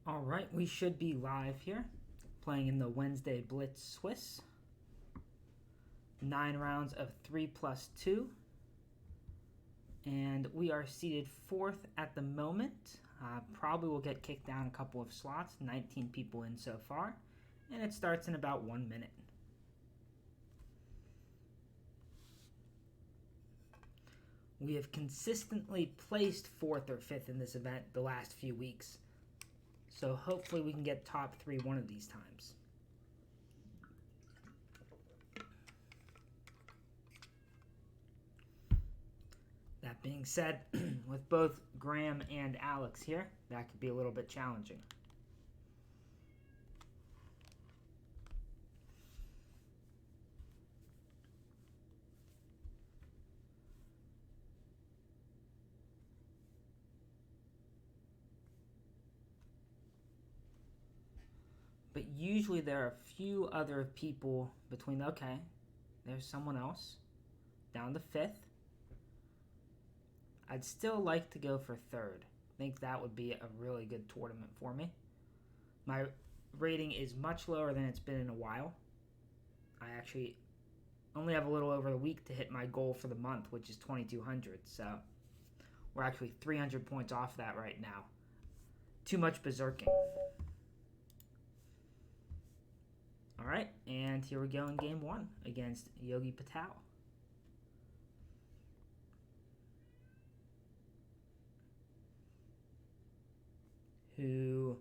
All right, we should be live here, playing in the Wednesday Blitz Swiss. 9 rounds of 3+2. And we are seated 4th at the moment. Probably will get kicked down a couple of slots, 19 people in so far. And it starts in about 1 minute. We have consistently placed 4th or 5th in this event the last few weeks. So hopefully we can get top 3 one of these times. That being said, with both Graham and Alex here, that could be a little bit challenging. But usually there are a few other people between, okay, there's someone else, down to 5th. I'd still like to go for 3rd. I think that would be a really good tournament for me. My rating is much lower than it's been in a while. I actually only have a little over a week to hit my goal for the month, which is 2,200. So we're actually 300 points off that right now. Too much berserking. All right, and here we go in game 1 against Yogi Patel. Who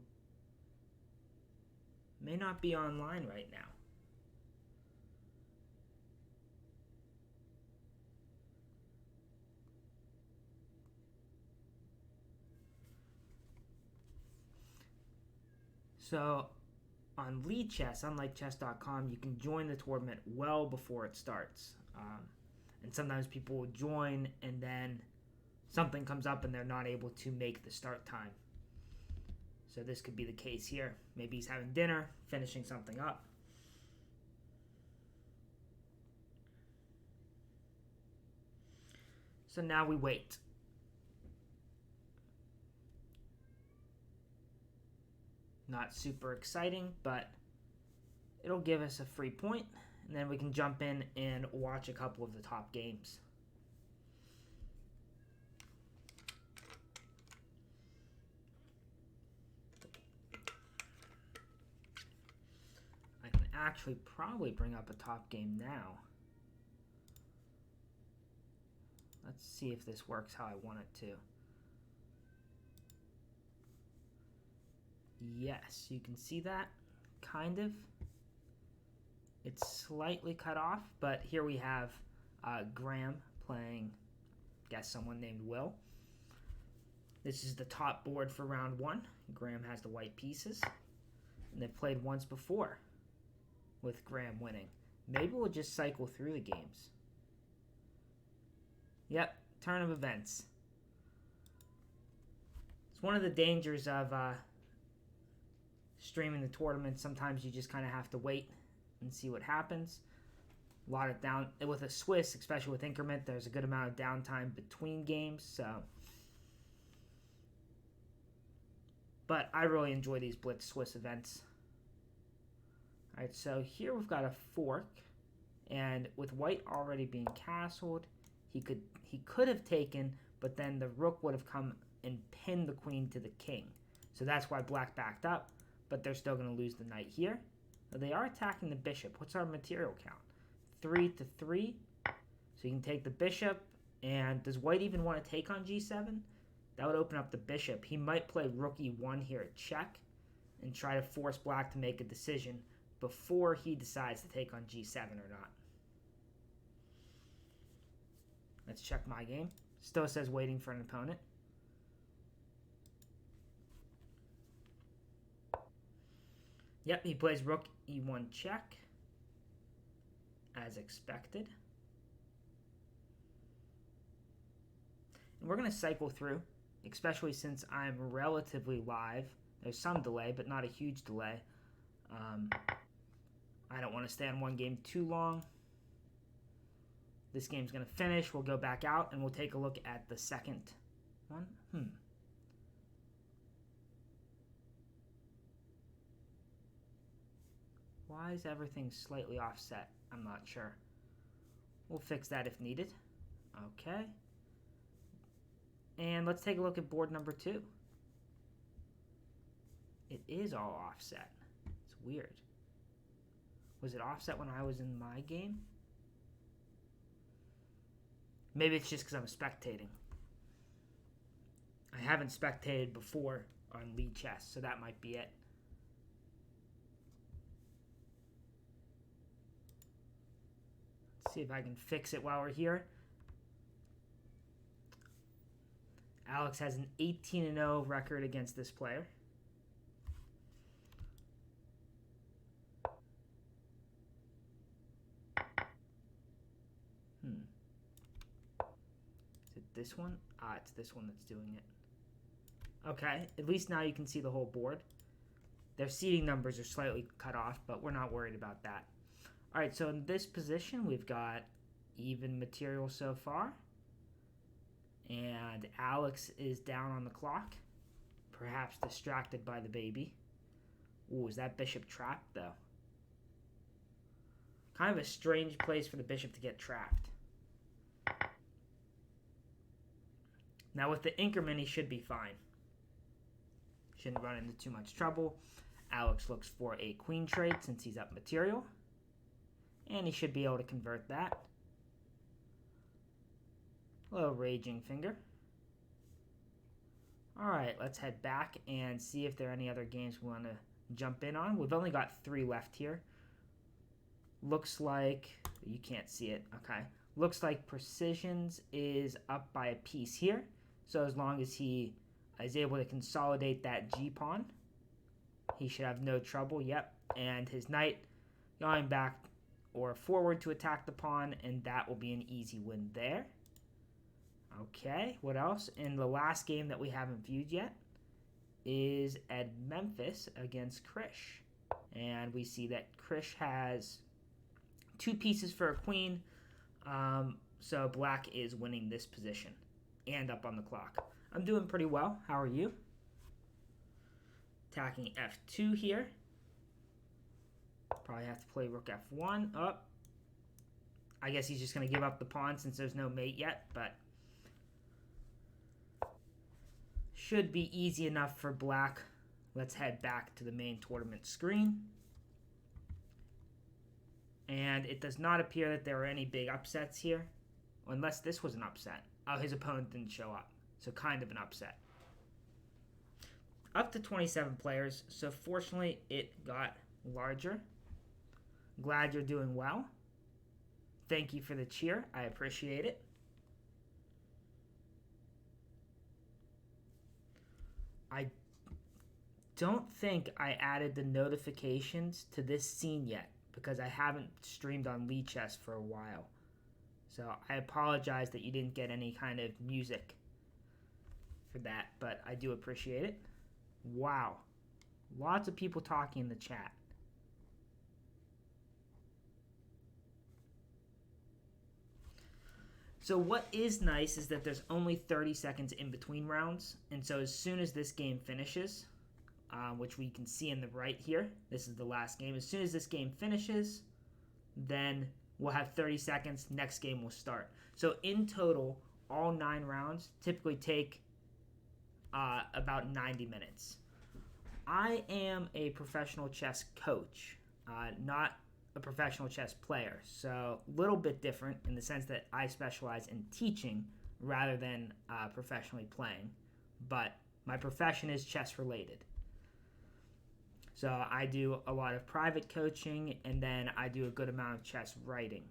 may not be online right now. So on Lead Chess, unlike chess.com, you can join the tournament well before it starts. And sometimes people will join and then something comes up and they're not able to make the start time. So this could be the case here. Maybe he's having dinner, finishing something up. So now we wait. Not super exciting, but it'll give us a free point, and then we can jump in and watch a couple of the top games. I can actually probably bring up a top game now. Let's see if this works how I want it to. Yes, you can see that, kind of. It's slightly cut off, but here we have Graham playing, guess someone named Will. This is the top board for round 1. Graham has the white pieces, and they've played once before with Graham winning. Maybe we'll just cycle through the games. Yep, turn of events. It's one of the dangers of streaming the tournament. Sometimes you just kind of have to wait and see what happens. A lot of down with a Swiss, especially with increment, there's a good amount of downtime between games. But I really enjoy these Blitz Swiss events. All right, so here we've got a fork, and with white already being castled, he could have taken, but then the rook would have come and pinned the queen to the king. So that's why black backed up, but they're still going to lose the knight here. Now they are attacking the bishop. What's our material count? 3 to 3. So you can take the bishop, and does white even want to take on g7? That would open up the bishop. He might play rook e1 here at check and try to force black to make a decision before he decides to take on g7 or not. Let's check my game. Still says waiting for an opponent. Yep, he plays rook e1 check, as expected. And we're going to cycle through, especially since I'm relatively live. There's some delay, but not a huge delay. I don't want to stay on one game too long. This game's going to finish. We'll go back out, and we'll take a look at the second one. Why is everything slightly offset? I'm not sure. We'll fix that if needed. Okay. And let's take a look at board number 2. It is all offset. It's weird. Was it offset when I was in my game? Maybe it's just because I'm spectating. I haven't spectated before on lead chess, so that might be it. Let's see if I can fix it while we're here. Alex has an 18-0 record against this player. Is it this one? It's this one that's doing it. Okay, at least now you can see the whole board. Their seeding numbers are slightly cut off, but we're not worried about that. All right, so in this position, we've got even material so far. And Alex is down on the clock, perhaps distracted by the baby. Ooh, is that bishop trapped, though? Kind of a strange place for the bishop to get trapped. Now, with the Inkerman, he should be fine. Shouldn't run into too much trouble. Alex looks for a queen trade since he's up material. And he should be able to convert that. A little raging finger. Alright, let's head back and see if there are any other games we want to jump in on. We've only got 3 left here. Looks like... you can't see it. Okay. Looks like Precisions is up by a piece here. So as long as he is able to consolidate that G-pawn, he should have no trouble. Yep. And his knight going back or forward to attack the pawn, and that will be an easy win there. Okay, what else? In the last game that we haven't viewed yet is at Memphis against Krish. And we see that Krish has 2 pieces for a queen. So black is winning this position and up on the clock. I'm doing pretty well. How are you? Attacking f2 here. Probably have to play rook f1. Oh, I guess he's just going to give up the pawn since there's no mate yet, but should be easy enough for black. Let's head back to the main tournament screen. And it does not appear that there are any big upsets here, unless this was an upset. Oh, his opponent didn't show up, so kind of an upset. Up to 27 players, so fortunately it got larger. Glad you're doing well. Thank you for the cheer. I appreciate it. I don't think I added the notifications to this scene yet because I haven't streamed on Lee Chess for a while. So I apologize that you didn't get any kind of music for that, but I do appreciate it. Wow. Lots of people talking in the chat. So what is nice is that there's only 30 seconds in between rounds. And so as soon as this game finishes, which we can see in the right here, this is the last game. As soon as this game finishes, then we'll have 30 seconds. Next game will start. So in total, all 9 rounds typically take about 90 minutes. I am a professional chess coach, not a professional chess player, so a little bit different in the sense that I specialize in teaching rather than professionally playing, but my profession is chess related. So I do a lot of private coaching, and then I do a good amount of chess writing.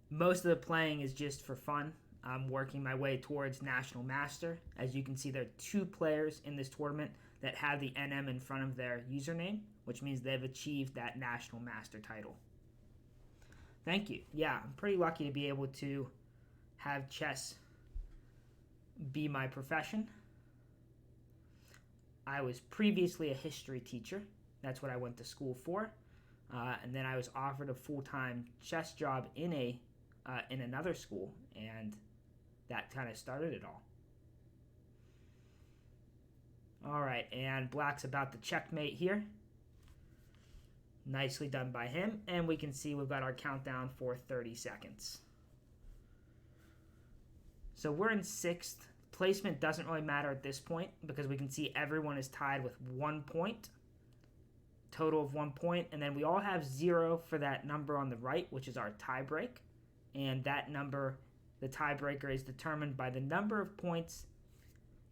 Most of the playing is just for fun. I'm working my way towards National Master. As you can see, there are 2 players in this tournament that have the NM in front of their username, which means they've achieved that National Master title. Thank you. Yeah, I'm pretty lucky to be able to have chess be my profession. I was previously a history teacher. That's what I went to school for. And then I was offered a full-time chess job in another school, and that kind of started it all. All right, and black's about to checkmate here. Nicely done by him. And we can see we've got our countdown for 30 seconds. So we're in 6th. Placement doesn't really matter at this point because we can see everyone is tied with 1 point. Total of 1 point. And then we all have 0 for that number on the right, which is our tiebreak. And that number, the tiebreaker, is determined by the number of points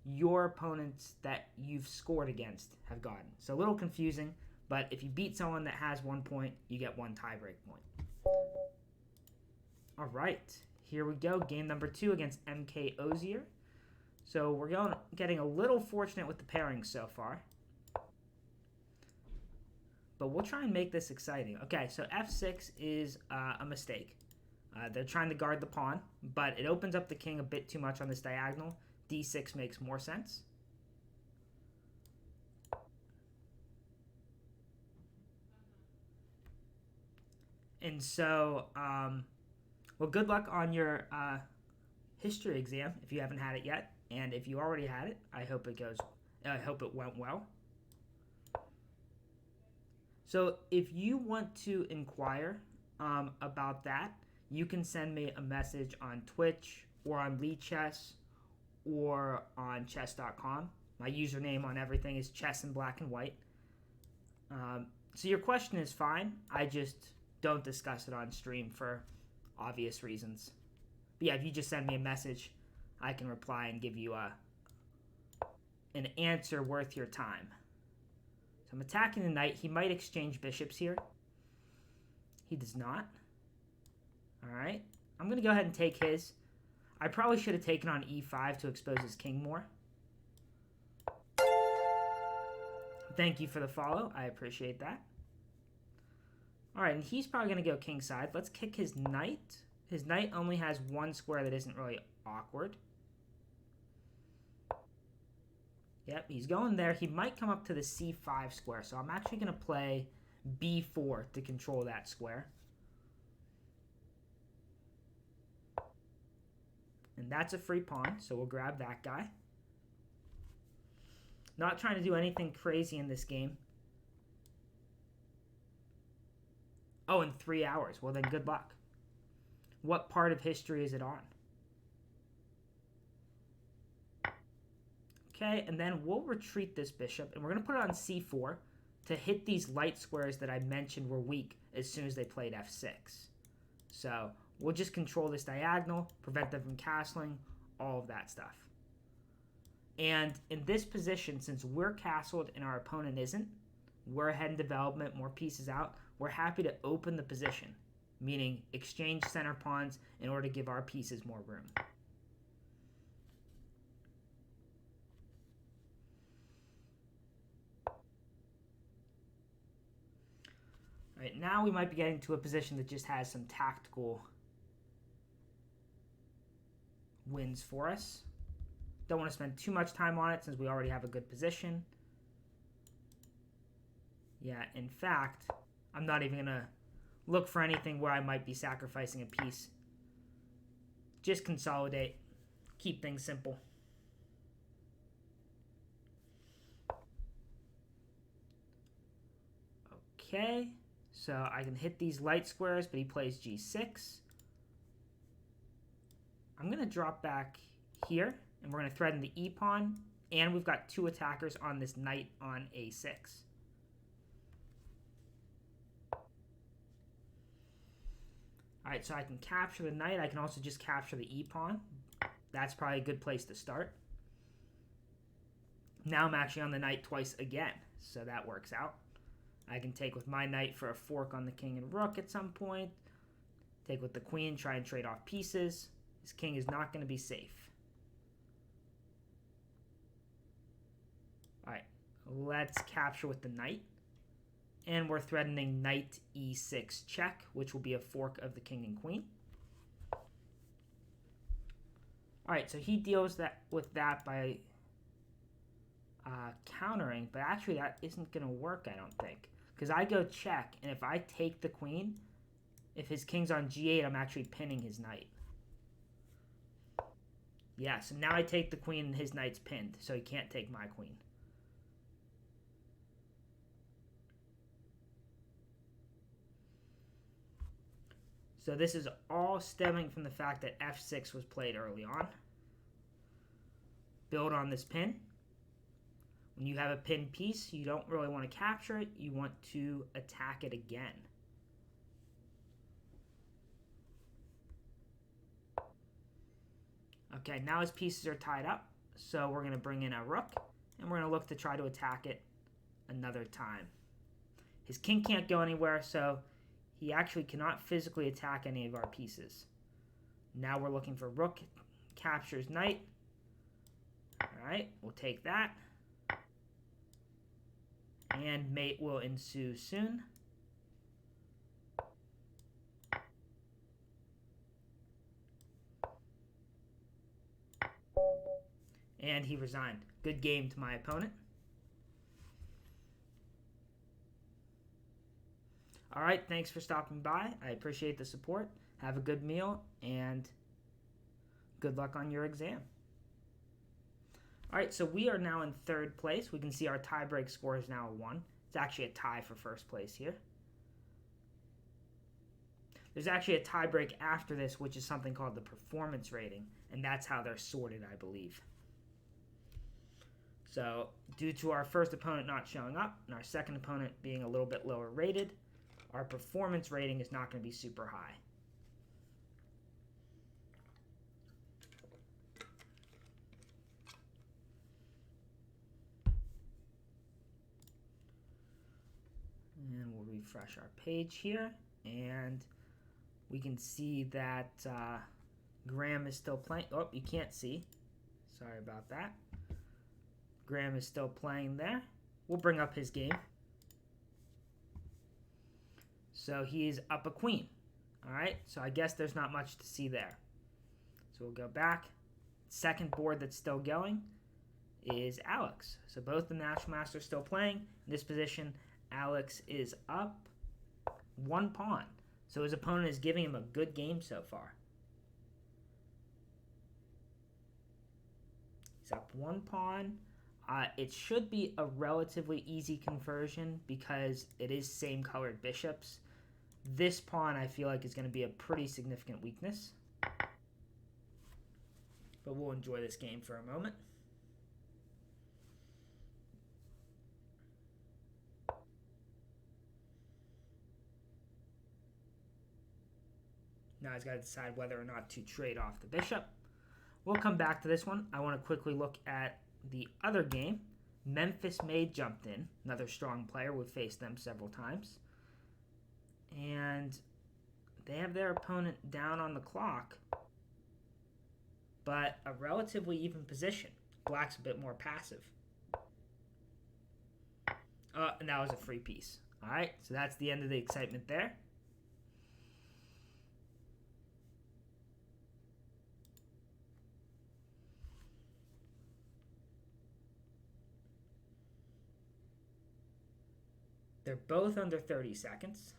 your opponents that you've scored against have gotten. So a little confusing, but if you beat someone that has 1 point, you get 1 tiebreak point. All right, here we go. Game number 2 against MK Ozier. So we're getting a little fortunate with the pairings so far. But we'll try and make this exciting. Okay, so F6 is a mistake. They're trying to guard the pawn, but it opens up the king a bit too much on this diagonal. D6 makes more sense. And so, well, good luck on your history exam if you haven't had it yet. And if you already had it, I hope it went well. So if you want to inquire about that, you can send me a message on Twitch or on LeeChess or on chess.com. My username on everything is chess in black and white. So your question is fine. I just don't discuss it on stream for obvious reasons. But yeah, if you just send me a message, I can reply and give you an answer worth your time. So I'm attacking the knight. He might exchange bishops here. He does not. All right. I'm going to go ahead and take his. I probably should have taken on e5 to expose his king more. Thank you for the follow. I appreciate that. All right, and he's probably going to go kingside. Let's kick his knight. His knight only has 1 square that isn't really awkward. Yep, he's going there. He might come up to the c5 square, so I'm actually going to play b4 to control that square. And that's a free pawn, so we'll grab that guy. Not trying to do anything crazy in this game. Oh, in 3 hours. Well, then good luck. What part of history is it on? Okay, and then we'll retreat this bishop, and we're going to put it on c4 to hit these light squares that I mentioned were weak as soon as they played f6. So we'll just control this diagonal, prevent them from castling, all of that stuff. And in this position, since we're castled and our opponent isn't, we're ahead in development, more pieces out, we're happy to open the position, meaning exchange center pawns in order to give our pieces more room. All right, now we might be getting to a position that just has some tactical wins for us. Don't want to spend too much time on it since we already have a good position. Yeah, in fact, I'm not even going to look for anything where I might be sacrificing a piece. Just consolidate. Keep things simple. Okay, so I can hit these light squares, but he plays g6. I'm going to drop back here, and we're going to threaten the e-pawn, and we've got 2 attackers on this knight on a6. Alright, so I can capture the knight. I can also just capture the e-pawn. That's probably a good place to start. Now I'm actually on the knight twice again, so that works out. I can take with my knight for a fork on the king and rook at some point. Take with the queen, try and trade off pieces. His king is not going to be safe. Alright, let's capture with the knight. And we're threatening knight e6 check, which will be a fork of the king and queen. Alright, so he deals with that by countering, but actually that isn't going to work, I don't think. Because I go check, and if I take the queen, if his king's on g8, I'm actually pinning his knight. Yeah, so now I take the queen and his knight's pinned, so he can't take my queen. So this is all stemming from the fact that f6 was played early on. Build on this pin. When you have a pinned piece, you don't really want to capture it. You want to attack it again. Okay, now his pieces are tied up. So we're going to bring in a rook, and we're going to look to try to attack it another time. His king can't go anywhere, so he actually cannot physically attack any of our pieces. Now we're looking for rook captures knight. All right, we'll take that. And mate will ensue soon. And he resigned. Good game to my opponent. All right, thanks for stopping by. I appreciate the support. Have a good meal, and good luck on your exam. All right, so we are now in third place. We can see our tie-break score is now a 1. It's actually a tie for first place here. There's actually a tie-break after this, which is something called the performance rating, and that's how they're sorted, I believe. So due to our first opponent not showing up and our second opponent being a little bit lower rated, our performance rating is not going to be super high. And we'll refresh our page here, and we can see that Graham is still playing. Oh, you can't see. Sorry about that. Graham is still playing there. We'll bring up his game. So he's up a queen. All right, so I guess there's not much to see there. So we'll go back. Second board that's still going is Alex. So both the National Masters still playing. In this position, Alex is up 1 pawn. So his opponent is giving him a good game so far. He's up 1 pawn. It should be a relatively easy conversion because it is same colored bishops. This pawn I feel like is going to be a pretty significant weakness. But we'll enjoy this game for a moment. Now he's got to decide whether or not to trade off the bishop. We'll come back to this one. I want to quickly look at the other game. Memphis Maid jumped in. Another strong player. We've faced them several times. And they have their opponent down on the clock, but a relatively even position. Black's a bit more passive. And that was a free piece. All right, so that's the end of the excitement there. They're both under 30 seconds.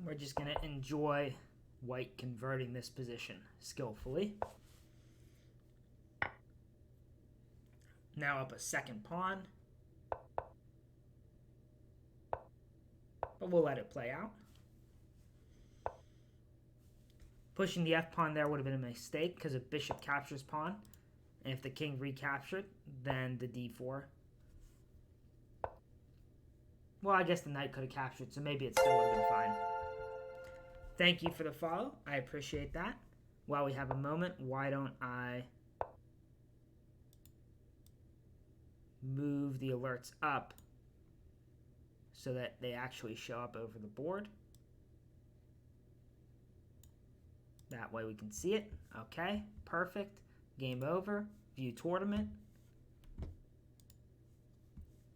We're just going to enjoy white converting this position skillfully. Now up a second pawn. But we'll let it play out. Pushing the f-pawn there would have been a mistake because if bishop captures pawn, and if the king recaptured, then the d4. Well, I guess the knight could have captured, so maybe it still would have been fine. Thank you for the follow. I appreciate that. While we have a moment, why don't I move the alerts up so that they actually show up over the board. That way we can see it. Okay, perfect. Game over. View tournament.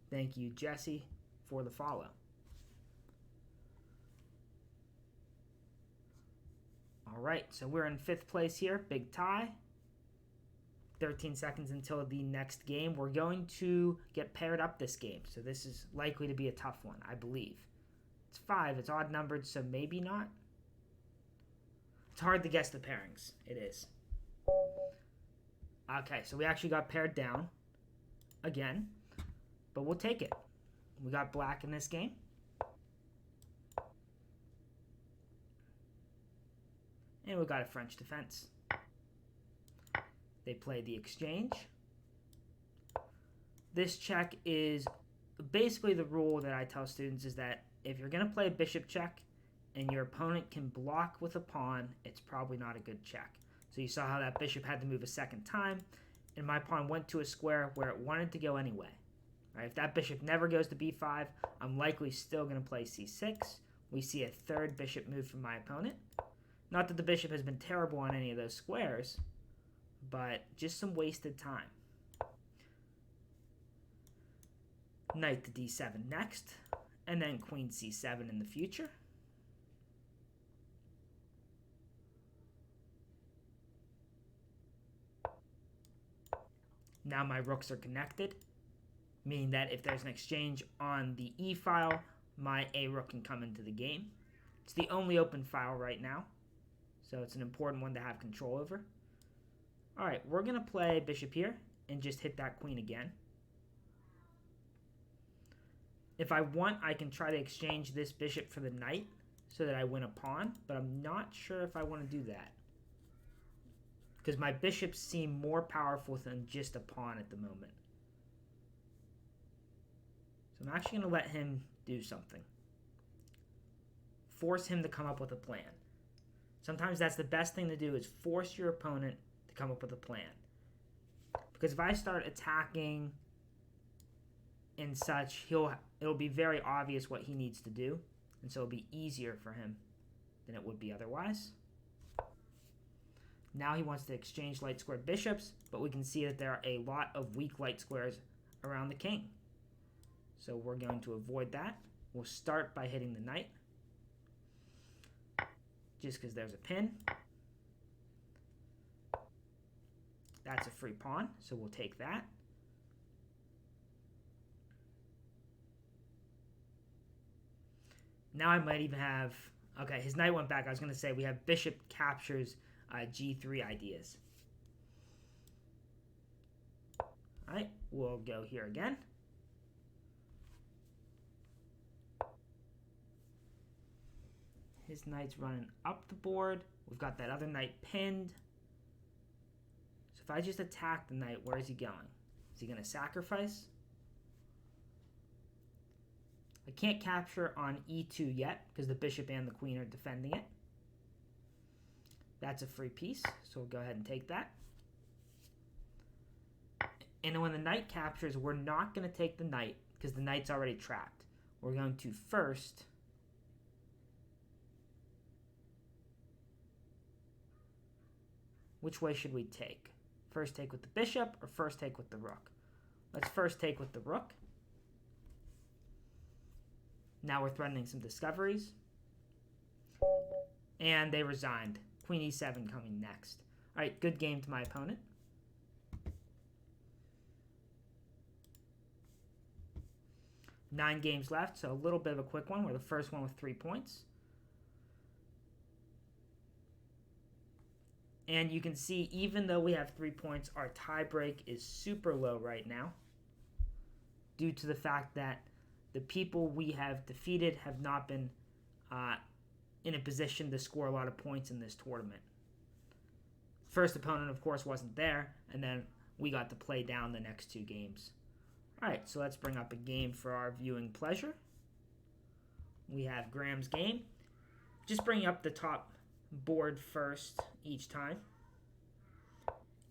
Thank you, Jesse, for the follow. All right, so we're in 5th place here. Big tie. 13 seconds until the next game. We're going to get paired up this game, so this is likely to be a tough one, I believe. It's 5. It's odd numbered, so maybe not. It's hard to guess the pairings. It is. Okay, so we actually got paired down again, but we'll take it. We got black in this game. And we got a French defense. They play the exchange. This check is basically the rule that I tell students is that if you're going to play a bishop check and your opponent can block with a pawn, it's probably not a good check. So you saw how that bishop had to move a second time, and my pawn went to a square where it wanted to go anyway. Right, if that bishop never goes to b5, I'm likely still going to play c6. We see a 3rd bishop move from my opponent. Not that the bishop has been terrible on any of those squares, but just some wasted time. Knight to d7 next, and then queen c7 in the future. Now my rooks are connected, meaning that if there's an exchange on the e file, my a rook can come into the game. It's the only open file right now, so it's an important one to have control over. All right, we're going to play bishop here and just hit that queen again. If I want, I can try to exchange this bishop for the knight so that I win a pawn, but I'm not sure if I want to do that, because my bishops seem more powerful than just a pawn at the moment. So I'm actually going to let him do something. Force him to come up with a plan. Sometimes that's the best thing to do, is force your opponent to come up with a plan. Because if I start attacking and such, it'll be very obvious what he needs to do, and so it'll be easier for him than it would be otherwise. Now he wants to exchange light squared bishops, but we can see that there are a lot of weak light squares around the king. So we're going to avoid that. We'll start by hitting the knight, just because there's a pin. That's a free pawn, so we'll take that. Now I might even have, okay, his knight went back. I was going to say we have bishop captures g3 ideas. All right, we'll go here again. His knight's running up the board. We've got that other knight pinned. So if I just attack the knight, where is he going? Is he going to sacrifice? I can't capture on e2 yet because the bishop and the queen are defending it. That's a free piece, so we'll go ahead and take that. And when the knight captures, we're not going to take the knight because the knight's already trapped. We're going to first which way should we take? First take with the bishop or first take with the rook? Let's first take with the rook. Now we're threatening some discoveries. And they resigned. Queen e7 coming next. All right, good game to my opponent. Nine games left, so a little bit of a quick one. We're the first one with 3 points. And you can see, even though we have 3 points, our tie break is super low right now due to the fact that the people we have defeated have not been in a position to score a lot of points in this tournament. First opponent, of course, wasn't there, and then we got to play down the next 2 games. All right, so let's bring up a game for our viewing pleasure. We have Graham's game. Just bringing up the top board first each time.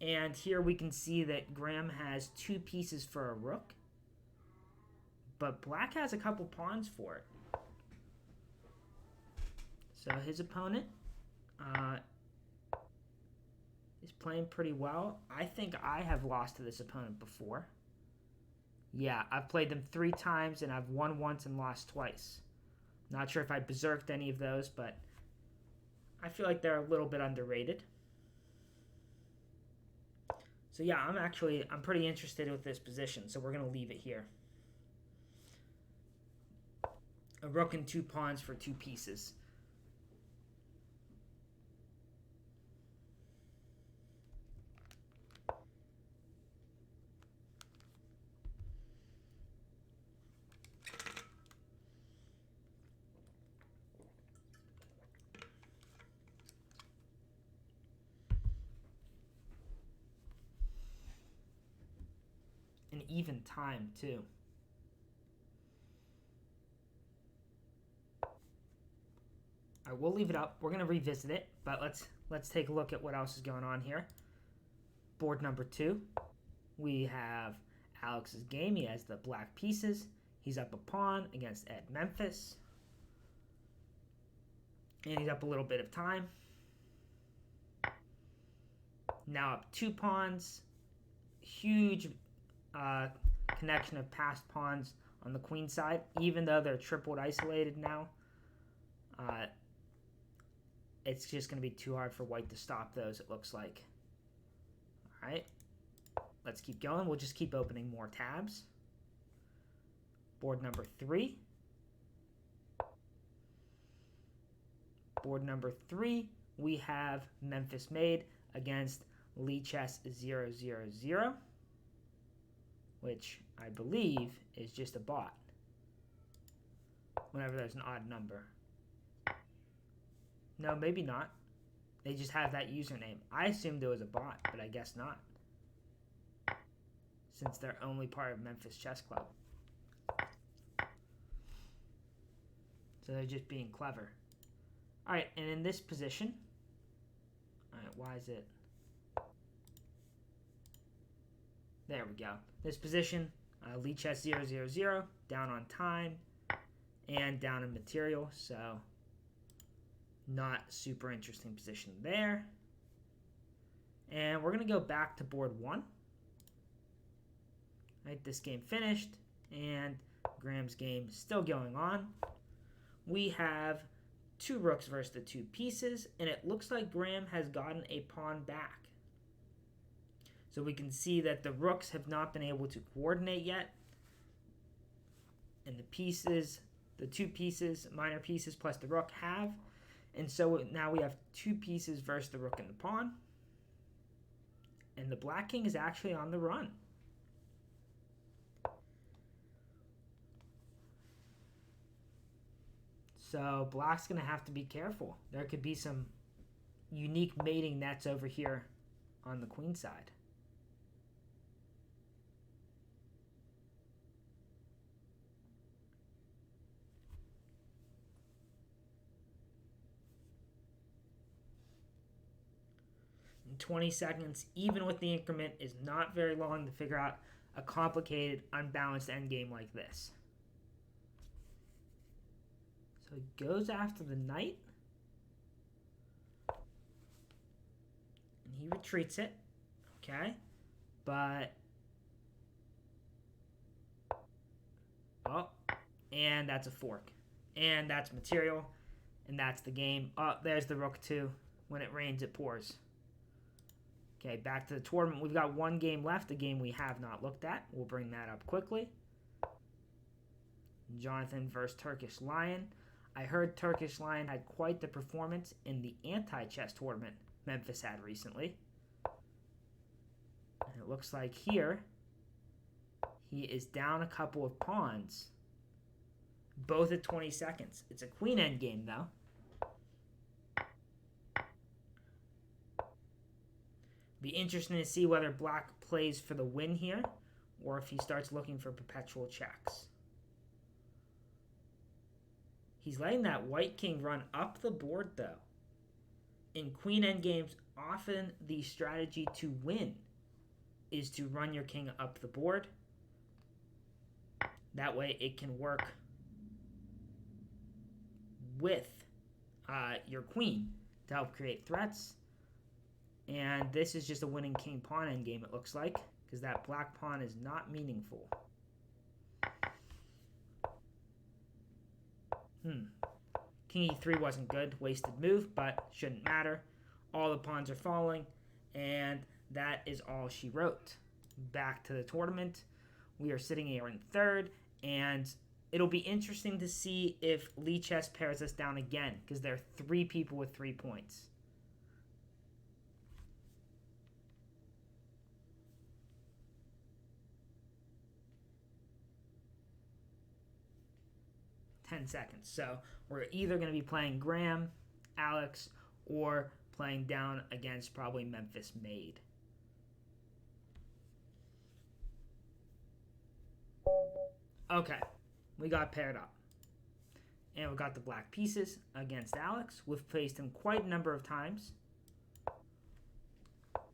And here we can see that Graham has 2 pieces for a rook, but black has a couple pawns for it. So his opponent is playing pretty well. I think I have lost to this opponent before. Yeah, I've played them 3 times, and I've won once and lost twice. Not sure if I berserked any of those, but I feel like they're a little bit underrated. So yeah, I'm pretty interested with this position, so we're going to leave it here. A rook and 2 pawns for 2 pieces. An even time, too. All right, we'll leave it up. We're going to revisit it, but let's take a look at what else is going on here. Board number 2, we have Alex's game. He has the black pieces. He's up a pawn against Ed Memphis. And he's up a little bit of time. Now up 2 pawns. Huge connection of passed pawns on the queen side, even though they're tripled isolated now. It's just going to be too hard for white to stop those, it looks like. All right, let's keep going. We'll just keep opening more tabs. Board number 3. Board number 3, we have Memphis made against Lee Chess 000, which I believe is just a bot whenever there's an odd number. No, maybe not. They just have that username. I assumed it was a bot, but I guess not, since they're only part of Memphis Chess Club. So they're just being clever. All right, and in this position, all right, why is it? There we go. This position, Lee Chess 000, down on time and down in material, so not super interesting position there. And we're going to go back to board 1. Right, this game finished, and Graham's game is still going on. We have 2 rooks versus the 2 pieces, and it looks like Graham has gotten a pawn back. So we can see that the rooks have not been able to coordinate yet. And the pieces, the 2 pieces, minor pieces plus the rook have. And so now we have 2 pieces versus the rook and the pawn. And the black king is actually on the run. So black's going to have to be careful. There could be some unique mating nets over here on the queen side. In 20 seconds, even with the increment, is not very long to figure out a complicated, unbalanced endgame like this. So he goes after the knight. And he retreats it. Okay. But... oh. And that's a fork. And that's material. And that's the game. Oh, there's the rook too. When it rains, it pours. Okay, back to the tournament. We've got 1 game left, a game we have not looked at. We'll bring that up quickly. Jonathan versus Turkish Lion. I heard Turkish Lion had quite the performance in the anti-chess tournament Memphis had recently. And it looks like here, he is down a couple of pawns. Both at 20 seconds. It's a queen endgame, though. Be interesting to see whether black plays for the win here, or if he starts looking for perpetual checks. He's letting that white king run up the board, though. In queen endgames, often the strategy to win is to run your king up the board. That way it can work with your queen to help create threats. And this is just a winning king-pawn endgame, it looks like, because that black pawn is not meaningful. King e3 wasn't good. Wasted move, but shouldn't matter. All the pawns are falling, and that is all she wrote. Back to the tournament. We are sitting here in third, and it'll be interesting to see if Lichess pairs us down again, because there are 3 people with 3 points. $10. So we're either going to be playing Graham, Alex, or playing down against probably Memphis Maid. Okay, we got paired up. And we got the black pieces against Alex. We've faced him quite a number of times.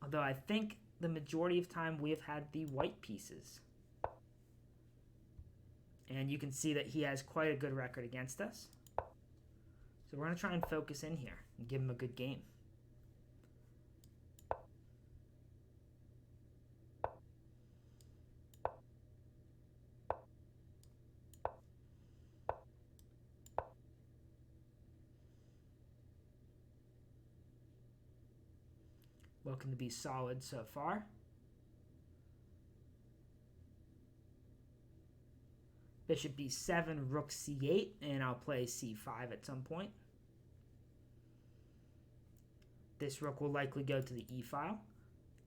Although I think the majority of time we have had the white pieces. And you can see that he has quite a good record against us. So we're going to try and focus in here and give him a good game. Looking to be solid so far. Bishop b7, rook c8, and I'll play c5 at some point. This rook will likely go to the e-file.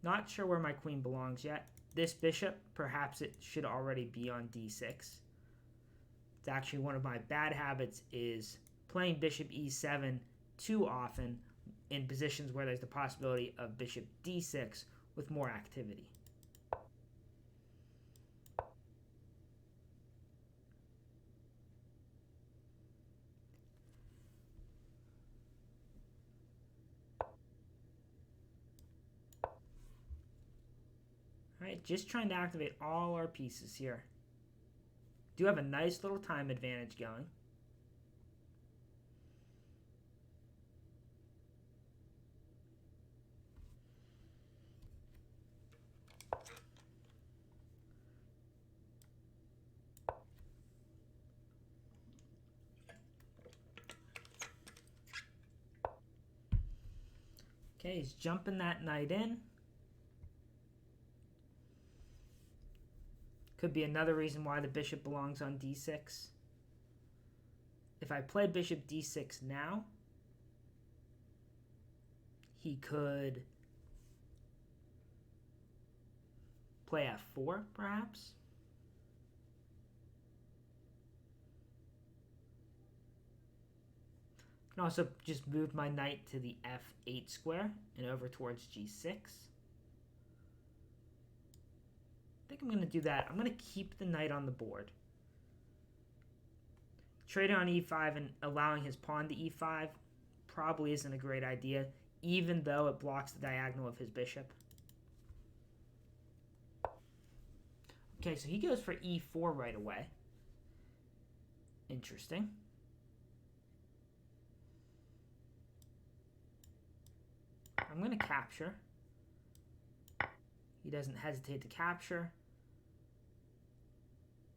Not sure where my queen belongs yet. This bishop, perhaps it should already be on d6. It's actually one of my bad habits is playing bishop e7 too often in positions where there's the possibility of bishop d6 with more activity. Alright, just trying to activate all our pieces here. Do have a nice little time advantage going. Okay, he's jumping that knight in. Could be another reason why the bishop belongs on d6. If I play bishop d6 now, he could play f4, perhaps. I can also just move my knight to the f8 square and over towards g6. I think I'm going to do that. I'm going to keep the knight on the board. Trading on e5 and allowing his pawn to e5 probably isn't a great idea, even though it blocks the diagonal of his bishop. Okay, so he goes for e4 right away. Interesting. I'm going to capture. He doesn't hesitate to capture.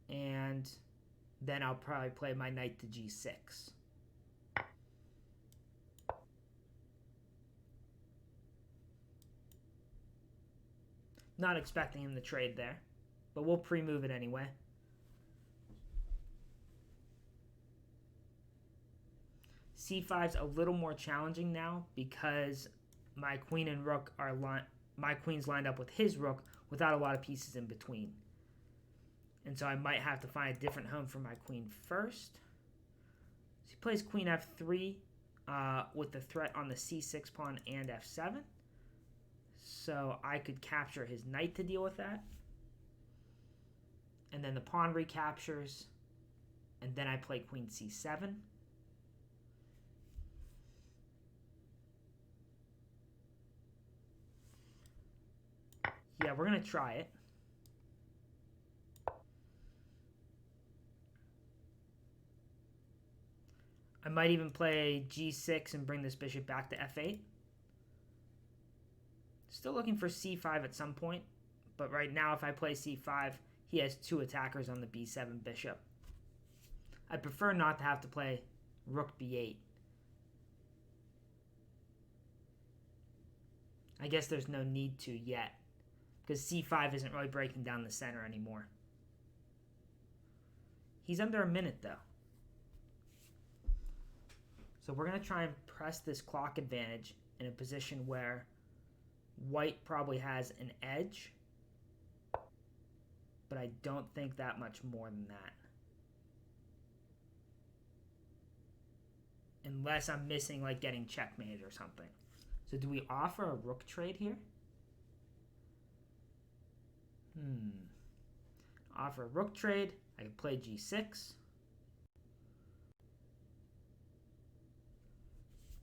And then I'll probably play my knight to g6. Not expecting him to trade there, but we'll pre-move it anyway. c5's a little more challenging now because my queen and rook are my queen's lined up with his rook without a lot of pieces in between. And so I might have to find a different home for my queen first. So he plays queen f3 with the threat on the c6 pawn and f7. So I could capture his knight to deal with that. And then the pawn recaptures. And then I play queen c7. Yeah, we're going to try it. I might even play g6 and bring this bishop back to f8. Still looking for c5 at some point, but right now if I play c5, he has 2 attackers on the b7 bishop. I'd prefer not to have to play Rook b8. I guess there's no need to yet, because c5 isn't really breaking down the center anymore. He's under a minute, though. So we're going to try and press this clock advantage in a position where white probably has an edge, but I don't think that much more than that. Unless I'm missing, like, getting checkmated or something. So do we offer a rook trade here? Offer a rook trade. I could play g6.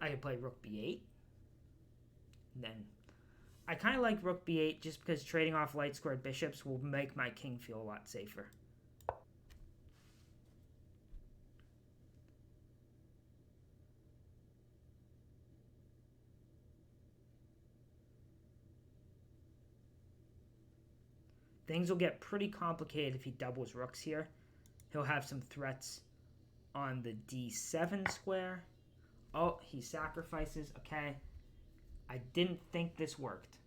I could play rook b8. And then I kind of like rook b8 just because trading off light squared bishops will make my king feel a lot safer. Things will get pretty complicated if he doubles rooks here. He'll have some threats on the d7 square. Oh, he sacrifices. Okay. I didn't think this worked.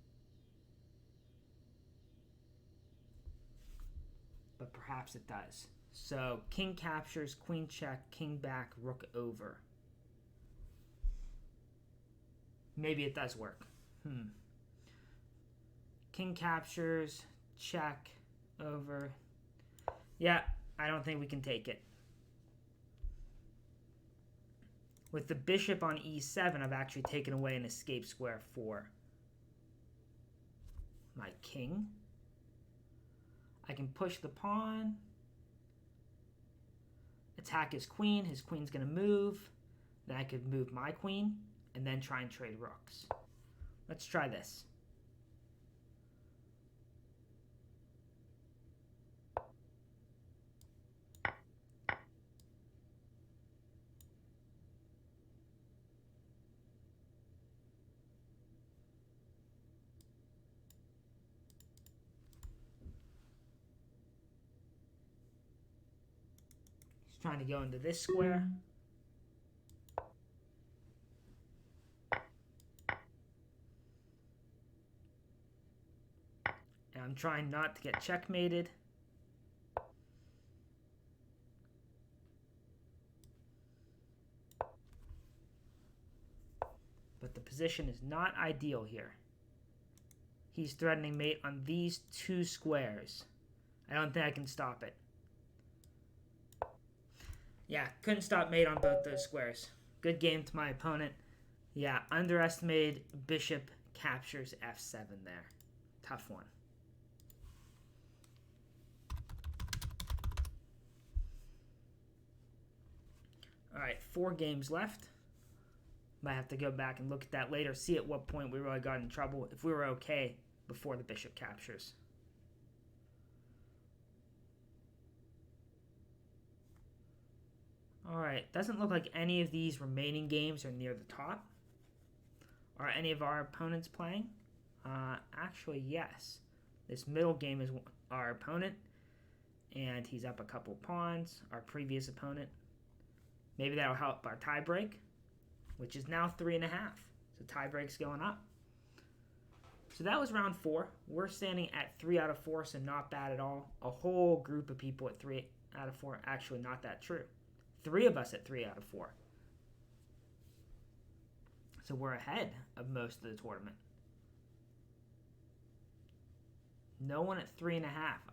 But perhaps it does. So king captures, queen check, king back, rook over. Maybe it does work. King captures, check, over. Yeah, I don't think we can take it. With the bishop on e7, I've actually taken away an escape square for my king. I can push the pawn, attack his queen. His queen's going to move. Then I could move my queen and then try and trade rooks. Let's try this. Trying to go into this square. And I'm trying not to get checkmated. But the position is not ideal here. He's threatening mate on these two squares. I don't think I can stop it. Yeah, couldn't stop mate on both those squares. Good game to my opponent. Yeah, underestimated bishop captures f7 there. Tough one. All right, 4 games left. Might have to go back and look at that later, see at what point we really got in trouble, if we were okay before the bishop captures. Alright, doesn't look like any of these remaining games are near the top. Are any of our opponents playing? Actually, yes. This middle game is our opponent, and he's up a couple pawns, our previous opponent. Maybe that'll help our tiebreak, which is now 3.5. So tiebreak's going up. So that was round 4. We're standing at 3 out of 4, so not bad at all. A whole group of people at 3 out of 4. Actually, not that true. 3 of us at 3 out of 4. So we're ahead of most of the tournament. No one at 3.5.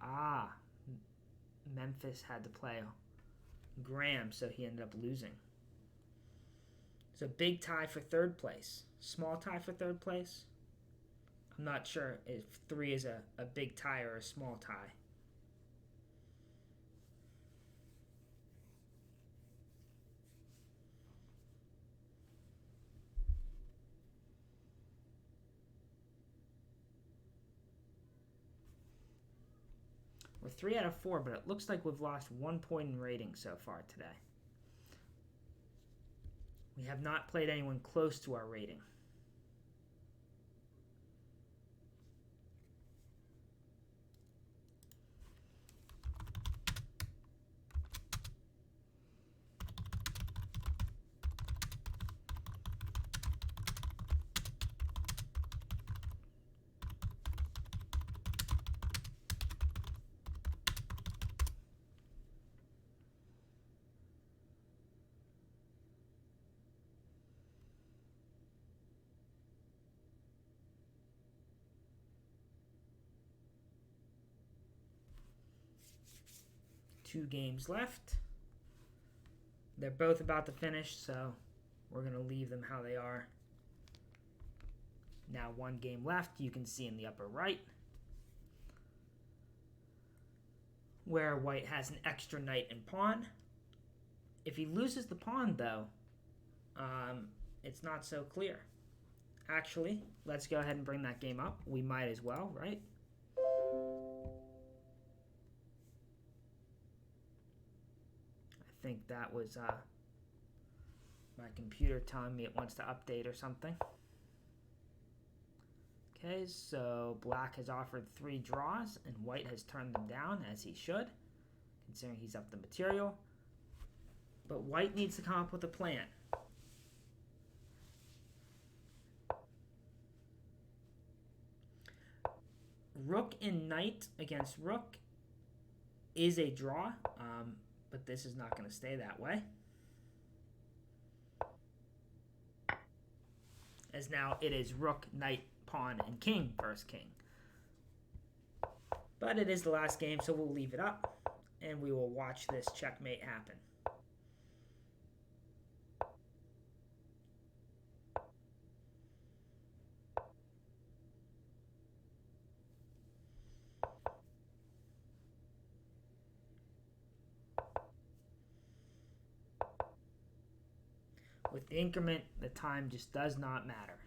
Ah, Memphis had to play Graham, so he ended up losing. So big tie for 3rd place. Small tie for 3rd place. I'm not sure if 3 is a big tie or a small tie. We're 3 out of 4, but it looks like we've lost 1 point in rating so far today. We have not played anyone close to our rating. 2 games left. They're both about to finish, so we're going to leave them how they are. Now 1 game left, you can see in the upper right where white has an extra knight and pawn. If he loses the pawn, though, it's not so clear. Actually, let's go ahead and bring that game up. We might as well, right? I think that was my computer telling me it wants to update or something. Okay, so black has offered 3 draws, and white has turned them down, as he should, considering he's up the material. But white needs to come up with a plan. Rook and knight against rook is a draw, but this is not going to stay that way. As now it is rook, knight, pawn, and king versus king. But it is the last game, so we'll leave it up, and we will watch this checkmate happen. With the increment, the time just does not matter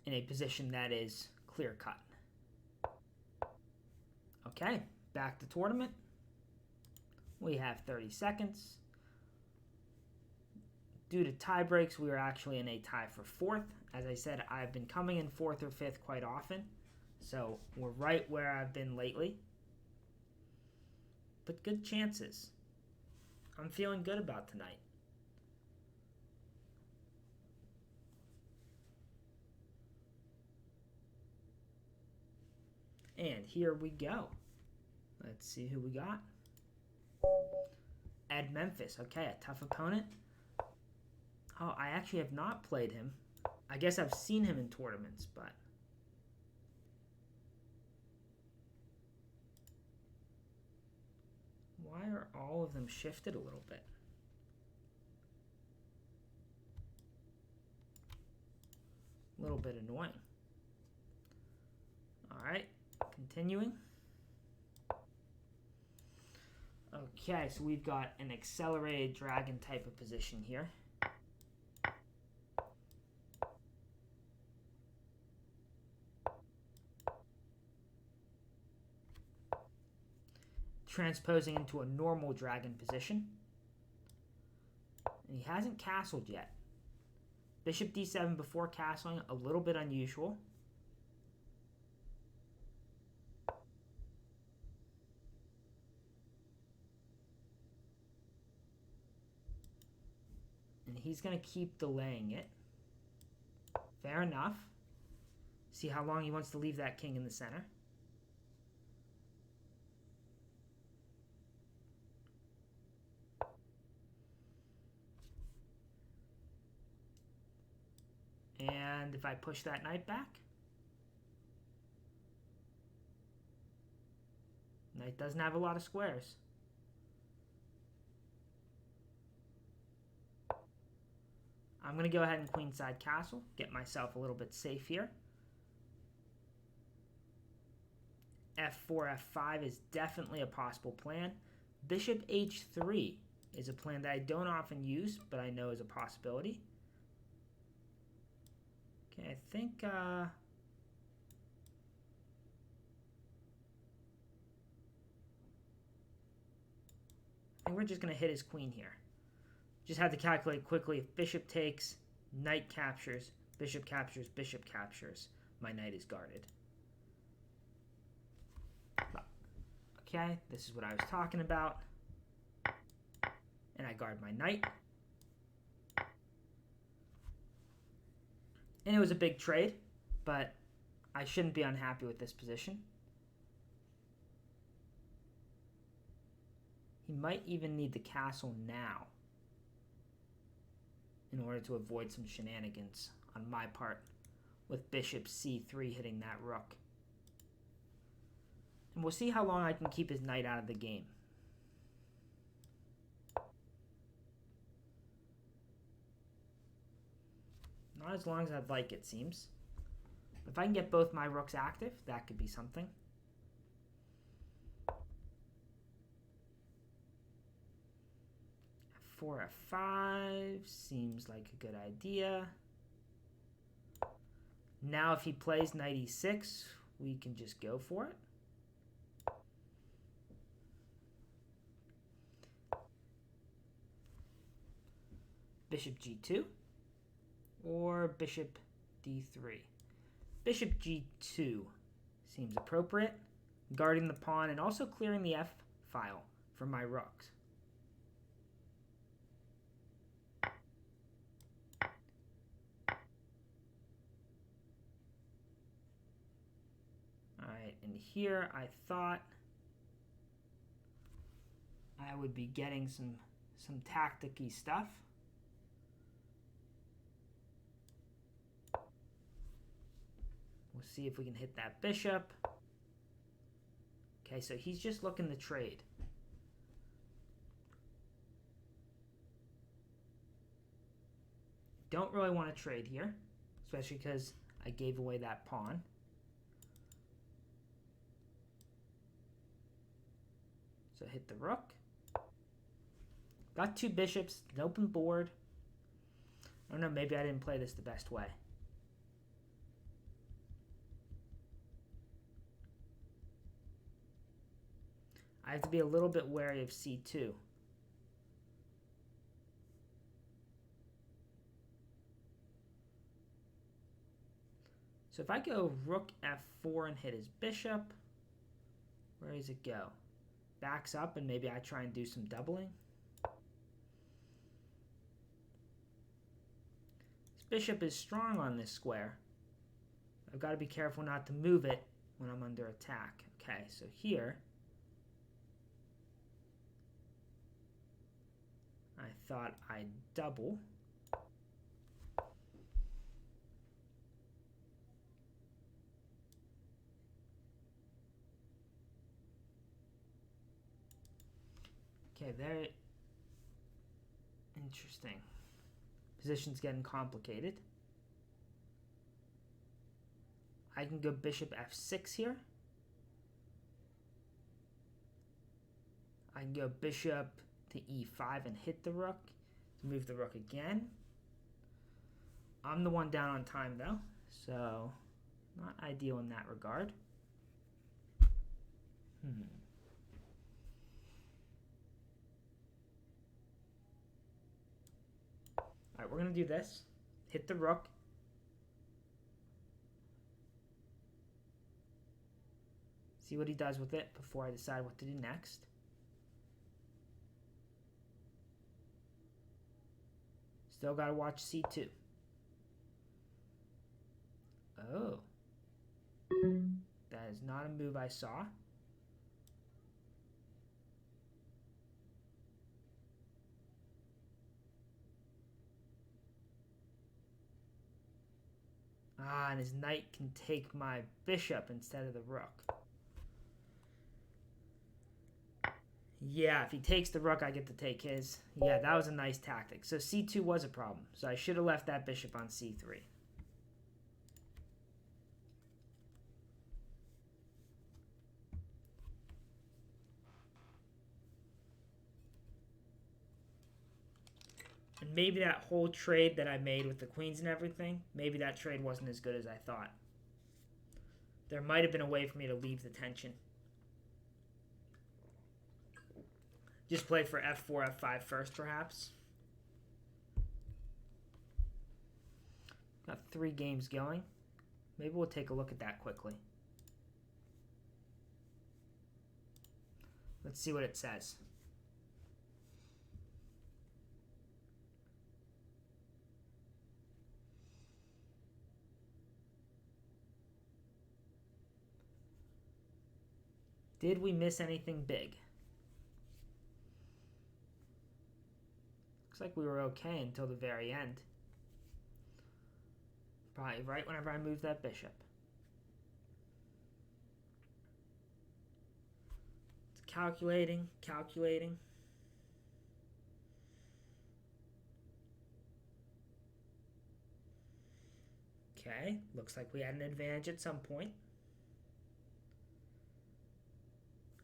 in a position that is clear-cut. Okay, back to tournament. We have 30 seconds. Due to tie breaks, we are actually in a tie for 4th. As I said, I've been coming in 4th or 5th quite often, so we're right where I've been lately. But good chances. I'm feeling good about tonight. And here we go. Let's see who we got. Ed Memphis. Okay, a tough opponent. Oh, I actually have not played him. I guess I've seen him in tournaments, but... why are all of them shifted a little bit? A little bit annoying. All right. Continuing. Okay, so we've got an accelerated dragon type of position here. Transposing into a normal dragon position. And he hasn't castled yet. Bishop d7 before castling, a little bit unusual. And he's going to keep delaying it. Fair enough. See how long he wants to leave that king in the center. And if I push that knight back, knight doesn't have a lot of squares. I'm going to go ahead and queenside castle, get myself a little bit safe here. F4, F5 is definitely a possible plan. Bishop H3 is a plan that I don't often use, but I know is a possibility. Okay, I think we're just going to hit his queen here. Just have to calculate quickly. If bishop takes, knight captures, bishop captures, bishop captures, my knight is guarded. Okay, this is what I was talking about. And I guard my knight. And it was a big trade, but I shouldn't be unhappy with this position. He might even need the castle now in order to avoid some shenanigans on my part with bishop c3 hitting that rook. And we'll see how long I can keep his knight out of the game. Not as long as I'd like, it seems. If I can get both my rooks active, that could be something. F4, F5 seems like a good idea. Now if he plays knight e6, we can just go for it. Bishop g2 or bishop d3. Bishop g2 seems appropriate, guarding the pawn and also clearing the f file from my rooks. Alright, and here I thought I would be getting some tactic-y stuff. We'll see if we can hit that bishop. Okay, so he's just looking to trade. Don't really want to trade here, especially because I gave away that pawn. So hit the rook. Got two bishops, an open board. I don't know, maybe I didn't play this the best way. I have to be a little bit wary of c2. So if I go rook f4 and hit his bishop, where does it go? Backs up and maybe I try and do some doubling. This bishop is strong on this square. I've got to be careful not to move it when I'm under attack. Okay, so here I thought I'd double. Okay, very interesting. Position's getting complicated. I can go bishop f6 here. I can go bishop to e5 and hit the rook to move the rook again. I'm the one down on time though, so not ideal in that regard. Alright, we're going to do this. Hit the rook. See what he does with it before I decide what to do next. Still got to watch c2. Oh. That is not a move I saw. Ah, and his knight can take my bishop instead of the rook. Yeah, if he takes the rook, I get to take his. Yeah, that was a nice tactic. So c2 was a problem. So I should have left that bishop on c3. And maybe that whole trade that I made with the queens and everything, maybe that trade wasn't as good as I thought. There might have been a way for me to leave the tension. Just play for f4, f5 first, perhaps. Got 3 games going. Maybe we'll take a look at that quickly. Let's see what it says. Did we miss anything big? Looks like we were okay until the very end. Probably right whenever I moved that bishop. Calculating. Okay, looks like we had an advantage at some point.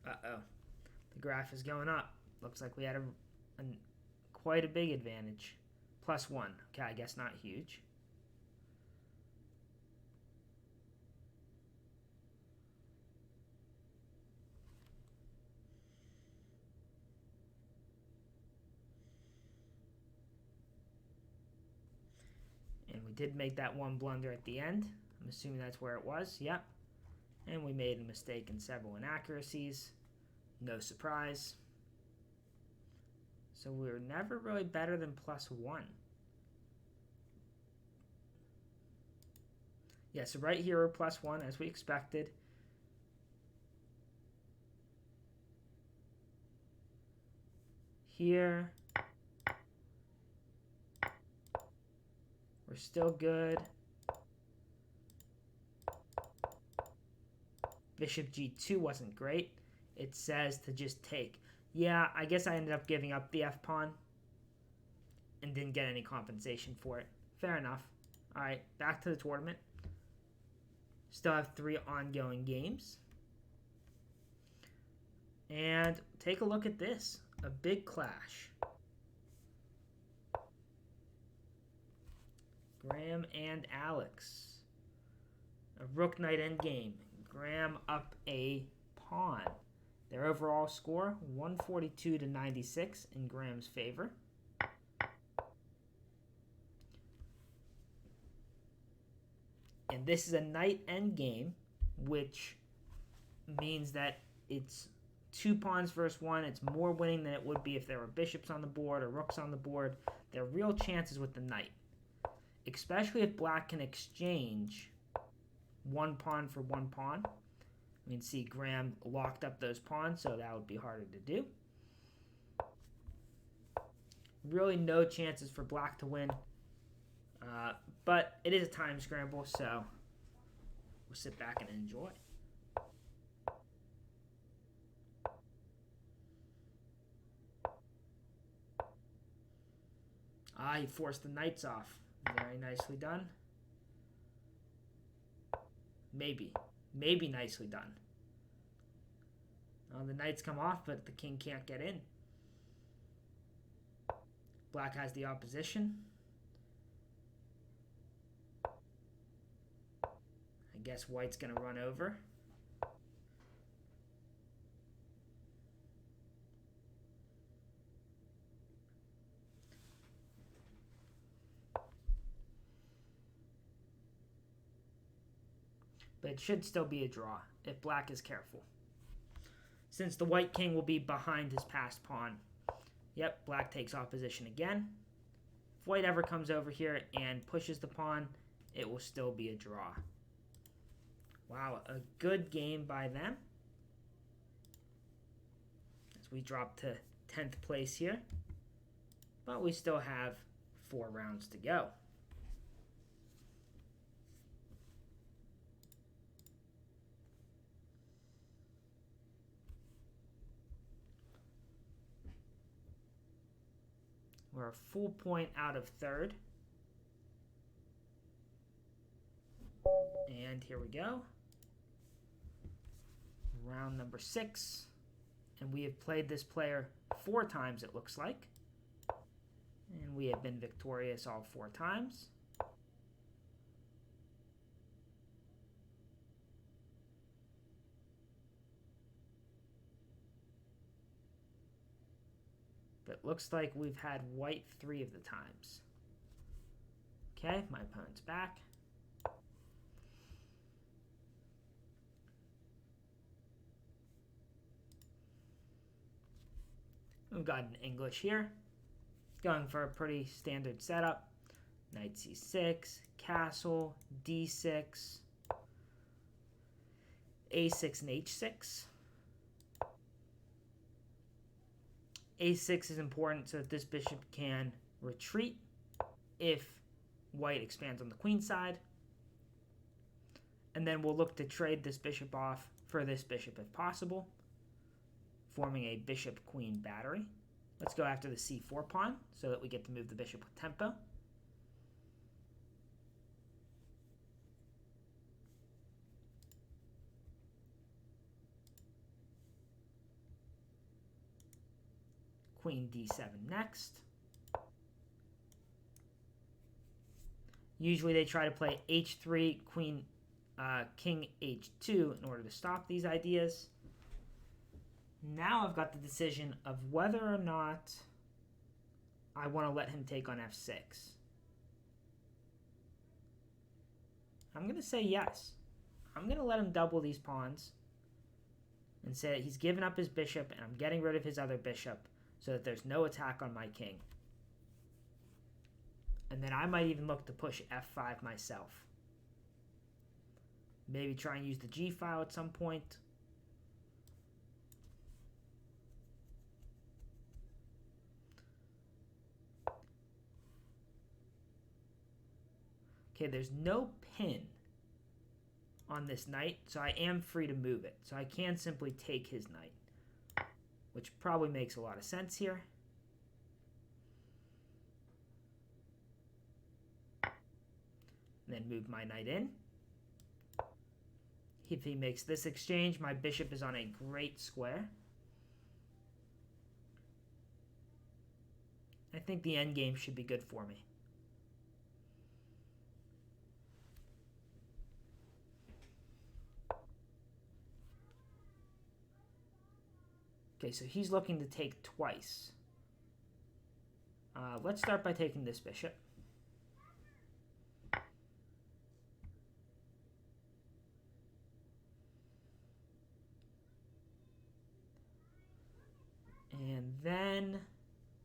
Uh-oh. The graph is going up. Looks like we had quite a big advantage. +1. Okay, I guess not huge. And we did make that one blunder at the end. I'm assuming that's where it was. Yep. And we made a mistake in several inaccuracies. No surprise. So we were never really better than +1. Yeah, so right here we're +1 as we expected. Here, we're still good. Bishop G2 wasn't great. It says to just take. Yeah, I guess I ended up giving up the F-pawn and didn't get any compensation for it. Fair enough. All right, back to the tournament. Still have 3 ongoing games. And take a look at this. A big clash. Graham and Alex. A rook-knight endgame. Graham up a pawn. Their overall score, 142 to 96 in Graham's favor. And this is a knight endgame, which means that it's 2 pawns versus 1. It's more winning than it would be if there were bishops on the board or rooks on the board. There are real chances with the knight, especially if black can exchange 1 pawn for 1 pawn. You can see Graham locked up those pawns, so that would be harder to do. Really no chances for black to win. But it is a time scramble, so we'll sit back and enjoy. He forced the knights off. Very nicely done. Maybe nicely done. The knights come off, but the king can't get in. Black has the opposition. I guess white's going to run over. But it should still be a draw if black is careful, since the white king will be behind his passed pawn. Yep, black takes opposition again. If white ever comes over here and pushes the pawn, it will still be a draw. Wow, a good game by them. As we drop to 10th place here. But we still have 4 rounds to go. We're a full point out of 3rd. And here we go. Round number 6. And we have played this player 4 times, it looks like. And we have been victorious all 4 times. But it looks like we've had white 3 of the times. Okay, my opponent's back. We've got an English here. Going for a pretty standard setup. Knight c6, castle, d6, a6 and h6. a6 is important so that this bishop can retreat if white expands on the queen side. And then we'll look to trade this bishop off for this bishop if possible. forming a bishop-queen battery. Let's go after the c4 pawn so that we get to move the bishop with tempo. Queen d7 next. Usually they try to play h3, king h2 in order to stop these ideas. Now I've got the decision of whether or not I want to let him take on f6. I'm going to say yes. I'm going to let him double these pawns and say that he's given up his bishop and I'm getting rid of his other bishop so that there's no attack on my king. And then I might even look to push f5 myself. Maybe try and use the g file at some point. Okay, there's no pin on this knight, so I am free to move it. So I can simply take his knight, which probably makes a lot of sense here. And then move my knight in. If he makes this exchange, my bishop is on a great square. I think the endgame should be good for me. Okay, so he's looking to take twice. Let's start by taking this bishop. And then,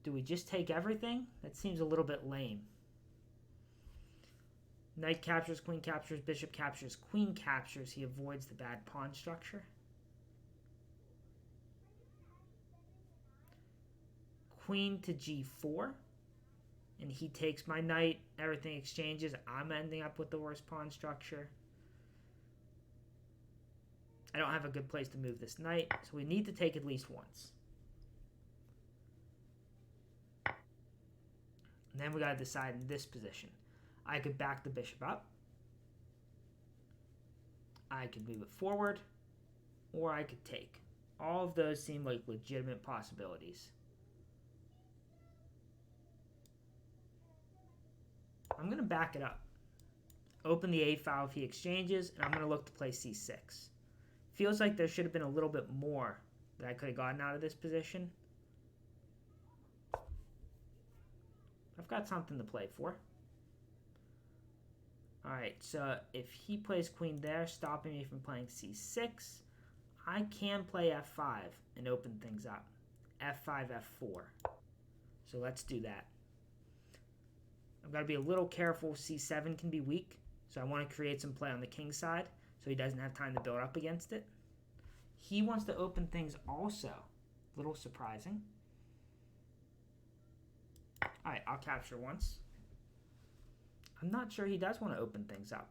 do we just take everything? That seems a little bit lame. Knight captures, queen captures, bishop captures, queen captures. He avoids the bad pawn structure. Queen to g4. And he takes my knight. Everything exchanges. I'm ending up with the worst pawn structure. I don't have a good place to move this knight, so we need to take at least once. And then we got to decide in this position. I could back the bishop up. I could move it forward. Or I could take. All of those seem like legitimate possibilities. I'm going to back it up. Open the A file if he exchanges, and I'm going to look to play C6. Feels like there should have been a little bit more that I could have gotten out of this position. I've got something to play for. Alright, so if he plays queen there, stopping me from playing c6, I can play f5 and open things up. f5, f4. So let's do that. I've got to be a little careful. c7 can be weak, so I want to create some play on the king side so he doesn't have time to build up against it. He wants to open things also. A little surprising. Alright, I'll capture once. I'm not sure he does want to open things up.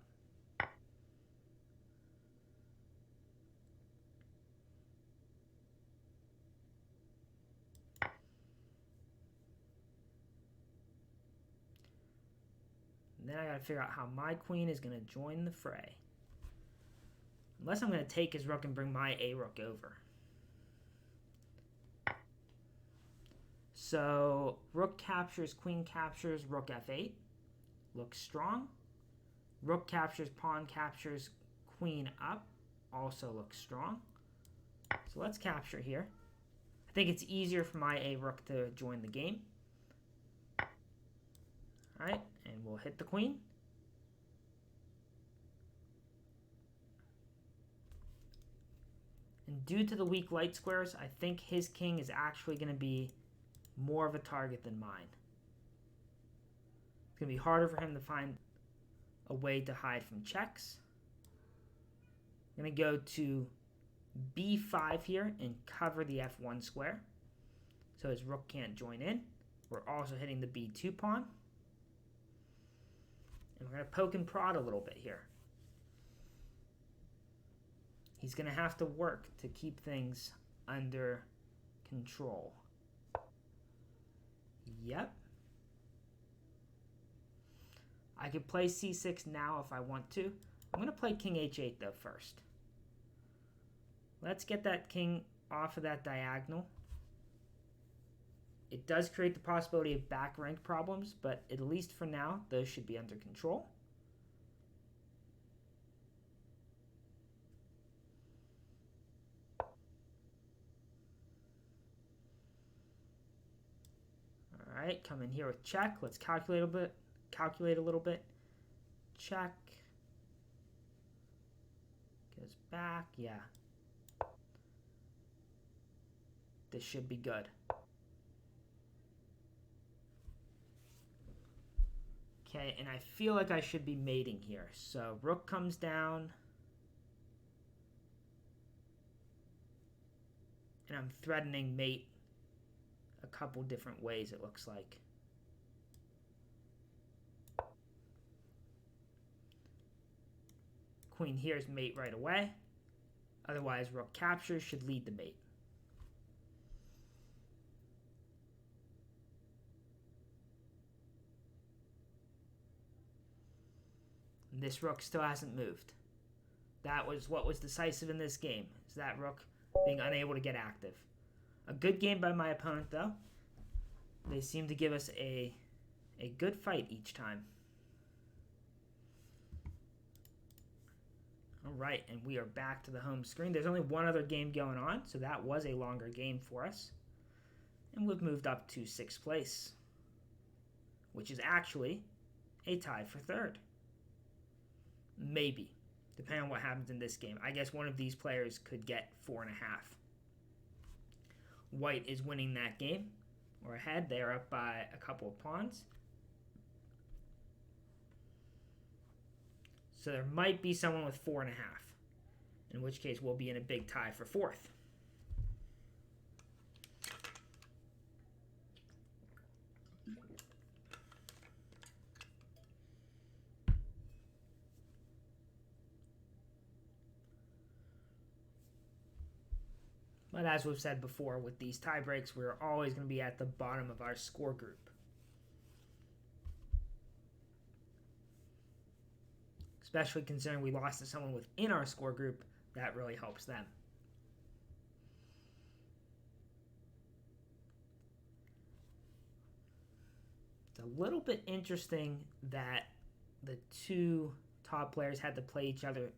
And then I gotta figure out how my queen is gonna join the fray. Unless I'm gonna take his rook and bring my a rook over. So rook captures, queen captures, rook f8. Looks strong. Rook captures, pawn captures, queen up. Also looks strong. So let's capture here. I think it's easier for my a rook to join the game. Alright, and we'll hit the queen. And due to the weak light squares, I think his king is actually going to be more of a target than mine. It's going to be harder for him to find a way to hide from checks. I'm going to go to b5 here and cover the f1 square so his rook can't join in. We're also hitting the b2 pawn. And we're going to poke and prod a little bit here. He's going to have to work to keep things under control. Yep. I could play c6 now if I want to. I'm going to play king h8 though first. Let's get that king off of that diagonal. It does create the possibility of back rank problems, but at least for now, those should be under control. All right, come in here with check. Let's calculate a bit. Calculate a little bit. Check. Goes back. Yeah. This should be good. Okay, and I feel like I should be mating here. So rook comes down. And I'm threatening mate a couple different ways, it looks like. Queen here is mate right away. Otherwise, rook capture should lead the mate. And this rook still hasn't moved. That was what was decisive in this game, is that rook being unable to get active. A good game by my opponent, though. They seem to give us a good fight each time. All right, and we are back to the home screen. There's only one other game going on, so that was a longer game for us. And we've moved up to 6th place, which is actually a tie for 3rd. Maybe, depending on what happens in this game. I guess one of these players could get 4.5. White is winning that game. We're ahead. They are up by a couple of pawns. So there might be someone with 4.5, in which case we'll be in a big tie for 4th. But as we've said before, with these tie breaks, we're always going to be at the bottom of our score group. Especially considering we lost to someone within our score group, that really helps them. It's a little bit interesting that the two top players had to play each other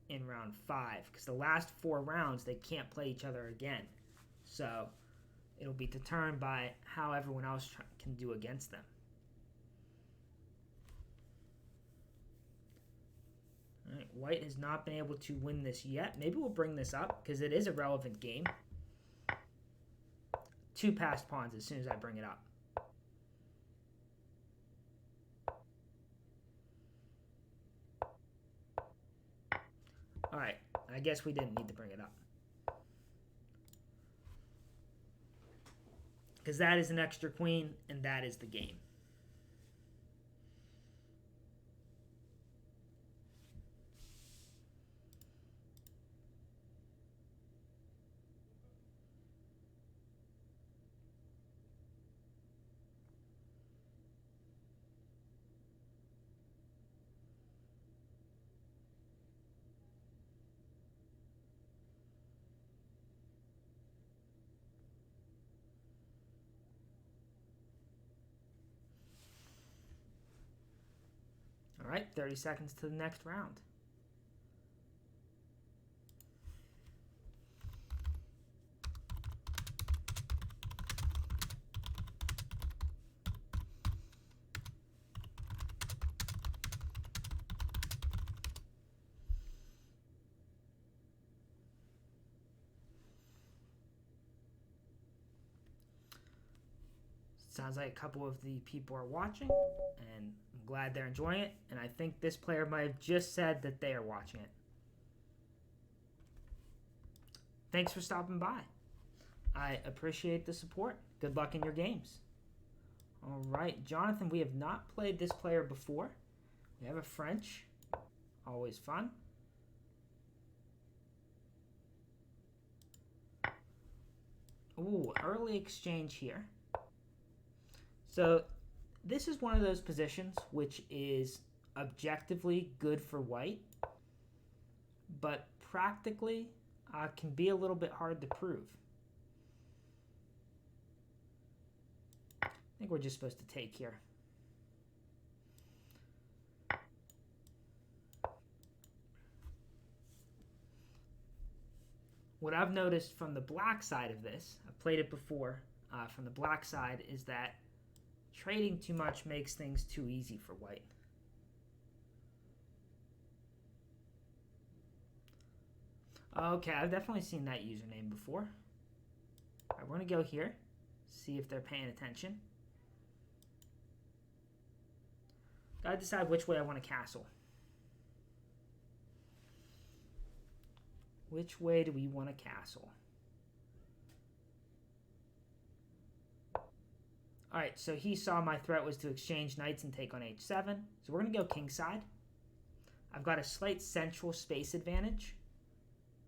in round 5, because the last 4 rounds they can't play each other again. So it'll be determined by how everyone else can do against them. All right, White has not been able to win this yet. Maybe we'll bring this up because it is a relevant game. 2 passed pawns as soon as I bring it up. All right, I guess we didn't need to bring it up, because that is an extra queen, and that is the game. All right, 30 seconds to the next round. Sounds like a couple of the people are watching, and I'm glad they're enjoying it. And I think this player might have just said that they are watching it. Thanks for stopping by. I appreciate the support. Good luck in your games. All right, Jonathan, we have not played this player before. We have a French. Always fun. Ooh, early exchange here. So this is one of those positions which is objectively good for white, but practically can be a little bit hard to prove. I think we're just supposed to take here. What I've noticed from the black side of this, I've played it before, from the black side, is that trading too much makes things too easy for white. Okay, I've definitely seen that username before. All right, we're going to go here, see if they're paying attention. Gotta decide which way I want to castle. Which way do we want to castle? All right, so he saw my threat was to exchange knights and take on h7. So we're going to go kingside. I've got a slight central space advantage,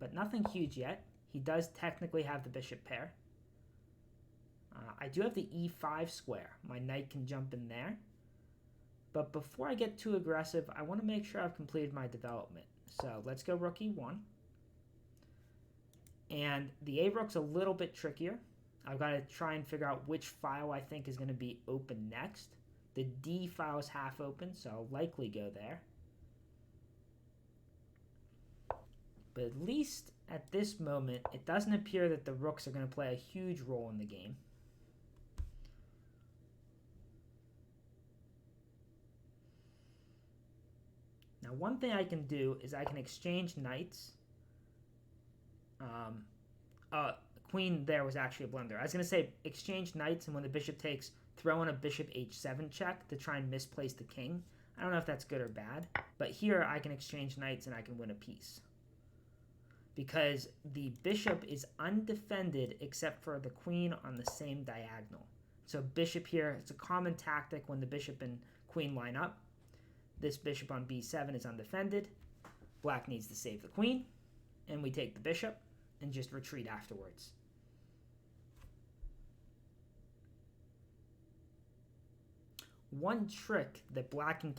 but nothing huge yet. He does technically have the bishop pair. I do have the e5 square. My knight can jump in there. But before I get too aggressive, I want to make sure I've completed my development. So let's go rook e1. And the a-rook's a little bit trickier. I've got to try and figure out which file I think is going to be open next. The D file is half open, so I'll likely go there. But at least at this moment, it doesn't appear that the rooks are going to play a huge role in the game. Now, one thing I can do is I can exchange knights. Queen there was actually a blunder. I was going to say exchange knights, and when the bishop takes, throw in a bishop h7 check to try and misplace the king. I don't know if that's good or bad, but here I can exchange knights and I can win a piece. Because the bishop is undefended except for the queen on the same diagonal. So bishop here, it's a common tactic when the bishop and queen line up. This bishop on b7 is undefended. Black needs to save the queen, and we take the bishop and just retreat afterwards. One trick that black can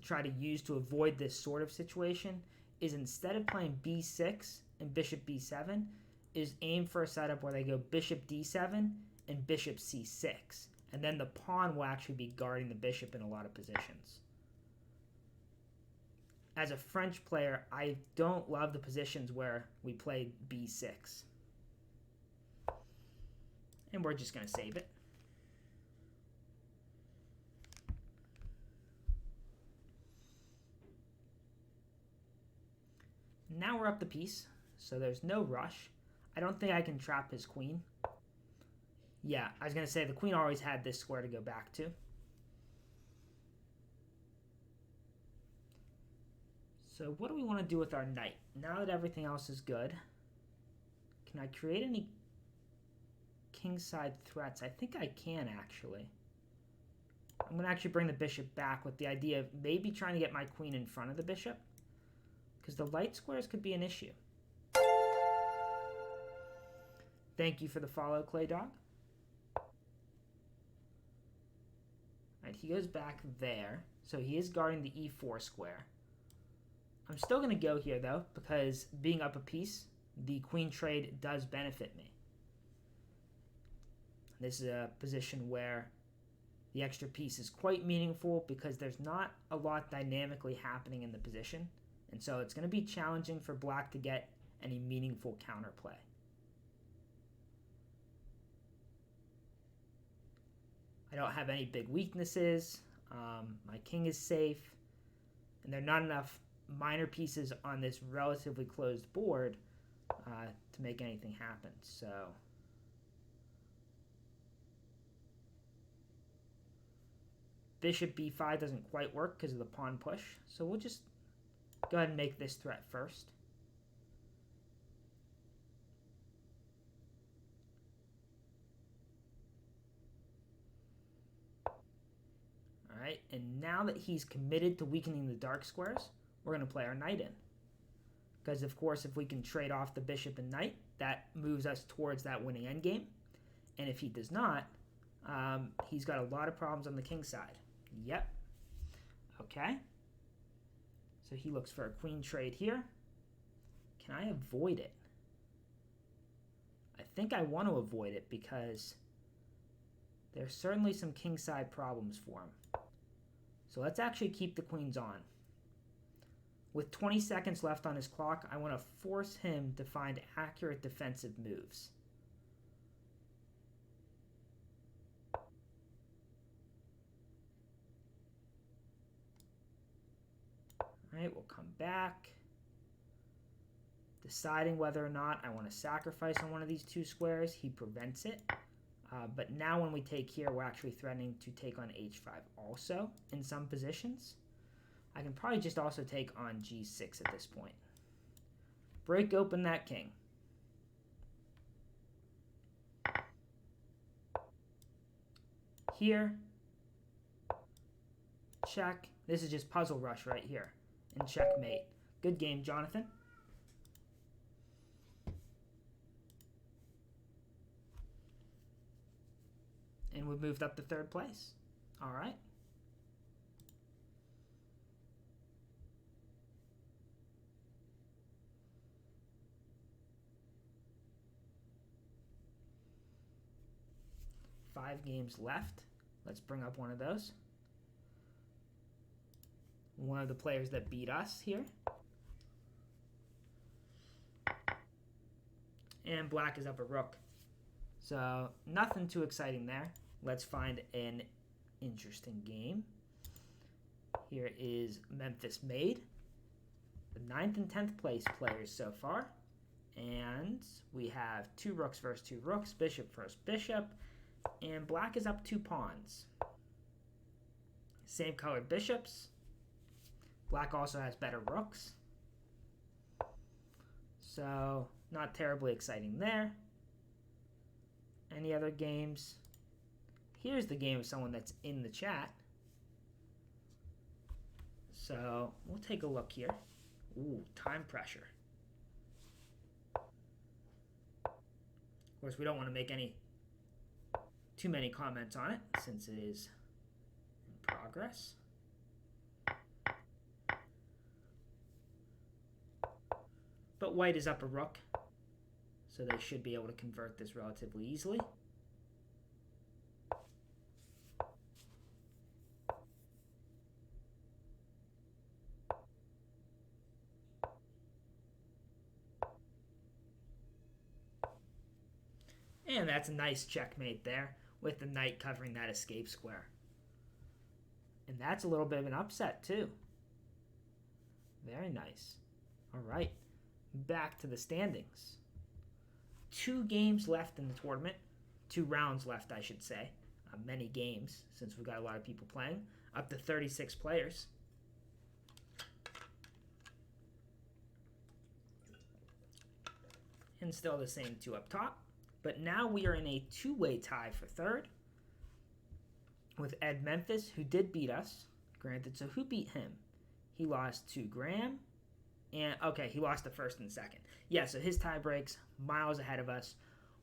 try to use to avoid this sort of situation is instead of playing b6 and bishop b7, is aim for a setup where they go bishop d7 and bishop c6. And then the pawn will actually be guarding the bishop in a lot of positions. As a French player, I don't love the positions where we play b6. And we're just going to save it. Now we're up the piece, so there's no rush. I don't think I can trap his queen. Yeah, I was going to say the queen always had this square to go back to. So what do we want to do with our knight? Now that everything else is good, can I create any kingside threats? I think I can, actually. I'm going to actually bring the bishop back with the idea of maybe trying to get my queen in front of the bishop, because the light squares could be an issue. Thank you for the follow, Clay Dog. All right, he goes back there, so he is guarding the e4 square. I'm still going to go here, though, because being up a piece, the queen trade does benefit me. This is a position where the extra piece is quite meaningful because there's not a lot dynamically happening in the position, and so it's going to be challenging for black to get any meaningful counterplay. I don't have any big weaknesses. My king is safe, and there are not enough minor pieces on this relatively closed board to make anything happen. So bishop b5 doesn't quite work because of the pawn push, so we'll just go ahead and make this threat first. All right, and now that he's committed to weakening the dark squares, we're going to play our knight in. Because, of course, if we can trade off the bishop and knight, that moves us towards that winning endgame. And if he does not, he's got a lot of problems on the king side. Yep. Okay. So he looks for a queen trade here. Can I avoid it? I think I want to avoid it because there's certainly some kingside problems for him. So let's actually keep the queens on. With 20 seconds left on his clock, I want to force him to find accurate defensive moves. All right, we'll come back. Deciding whether or not I want to sacrifice on one of these two squares. He prevents it. But now when we take here, we're actually threatening to take on h5 also in some positions. I can probably just also take on g6 at this point. Break open that king. Here. Check. This is just puzzle rush right here. And checkmate. Good game, Jonathan. And we moved up to third place. All right. Five games left. Let's bring up one of those. One of the players that beat us here. And black is up a rook. So nothing too exciting there. Let's find an interesting game. Here is Memphis made. The 9th and 10th place players so far. And we have 2 rooks versus 2 rooks, bishop versus bishop. And black is up 2 pawns. Same colored bishops. Black also has better rooks. So not terribly exciting there. Any other games? Here's the game of someone that's in the chat. So we'll take a look here. Ooh, time pressure. Of course, we don't want to make too many comments on it since it is in progress. But white is up a rook, so they should be able to convert this relatively easily. And that's a nice checkmate there with the knight covering that escape square. And that's a little bit of an upset too. Very nice. All right, back to the standings. 2 games left in the tournament. 2 rounds left, I should say. Many games since we've got a lot of people playing. Up to 36 players. And still the same 2 up top. But now we are in a 2-way tie for third with Ed Memphis, who did beat us. Granted, so who beat him? He lost to Graham. And, okay, he lost the first and second. Yeah, so his tie breaks miles ahead of us.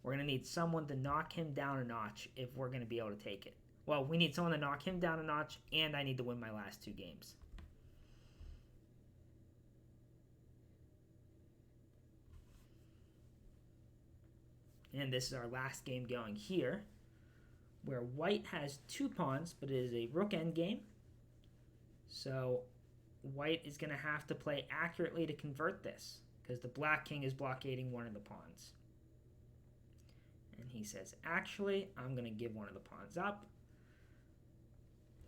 We're going to need someone to knock him down a notch if we're going to be able to take it. Well, we need someone to knock him down a notch, and I need to win my last 2 games. And this is our last game going here, where white has 2 pawns, but it is a rook endgame. So white is going to have to play accurately to convert this, because the black king is blockading one of the pawns. And he says, actually, I'm going to give one of the pawns up.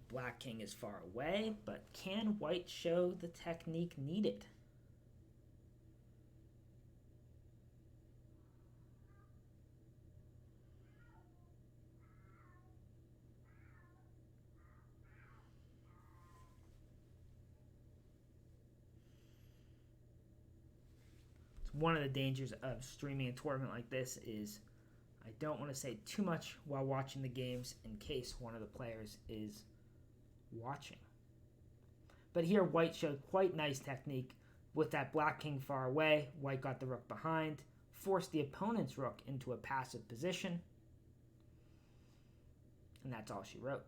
The black king is far away, but can white show the technique needed? One of the dangers of streaming a tournament like this is I don't want to say too much while watching the games in case one of the players is watching. But here white showed quite nice technique with that black king far away. White got the rook behind, forced the opponent's rook into a passive position. And that's all she wrote.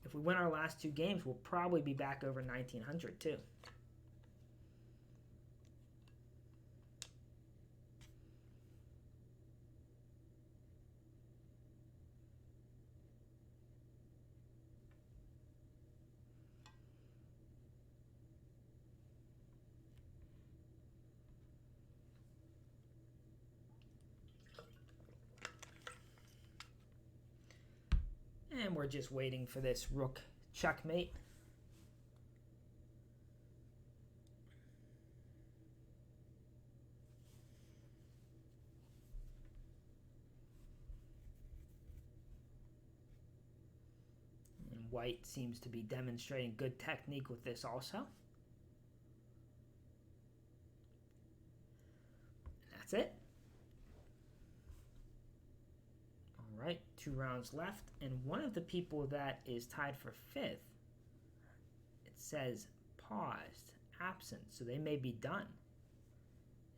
If we win our last 2 games, we'll probably be back over 1900 too. And we're just waiting for this rook checkmate. And white seems to be demonstrating good technique with this also. That's it. All right, 2 rounds left, and one of the people that is tied for 5th, it says paused, absent, so they may be done.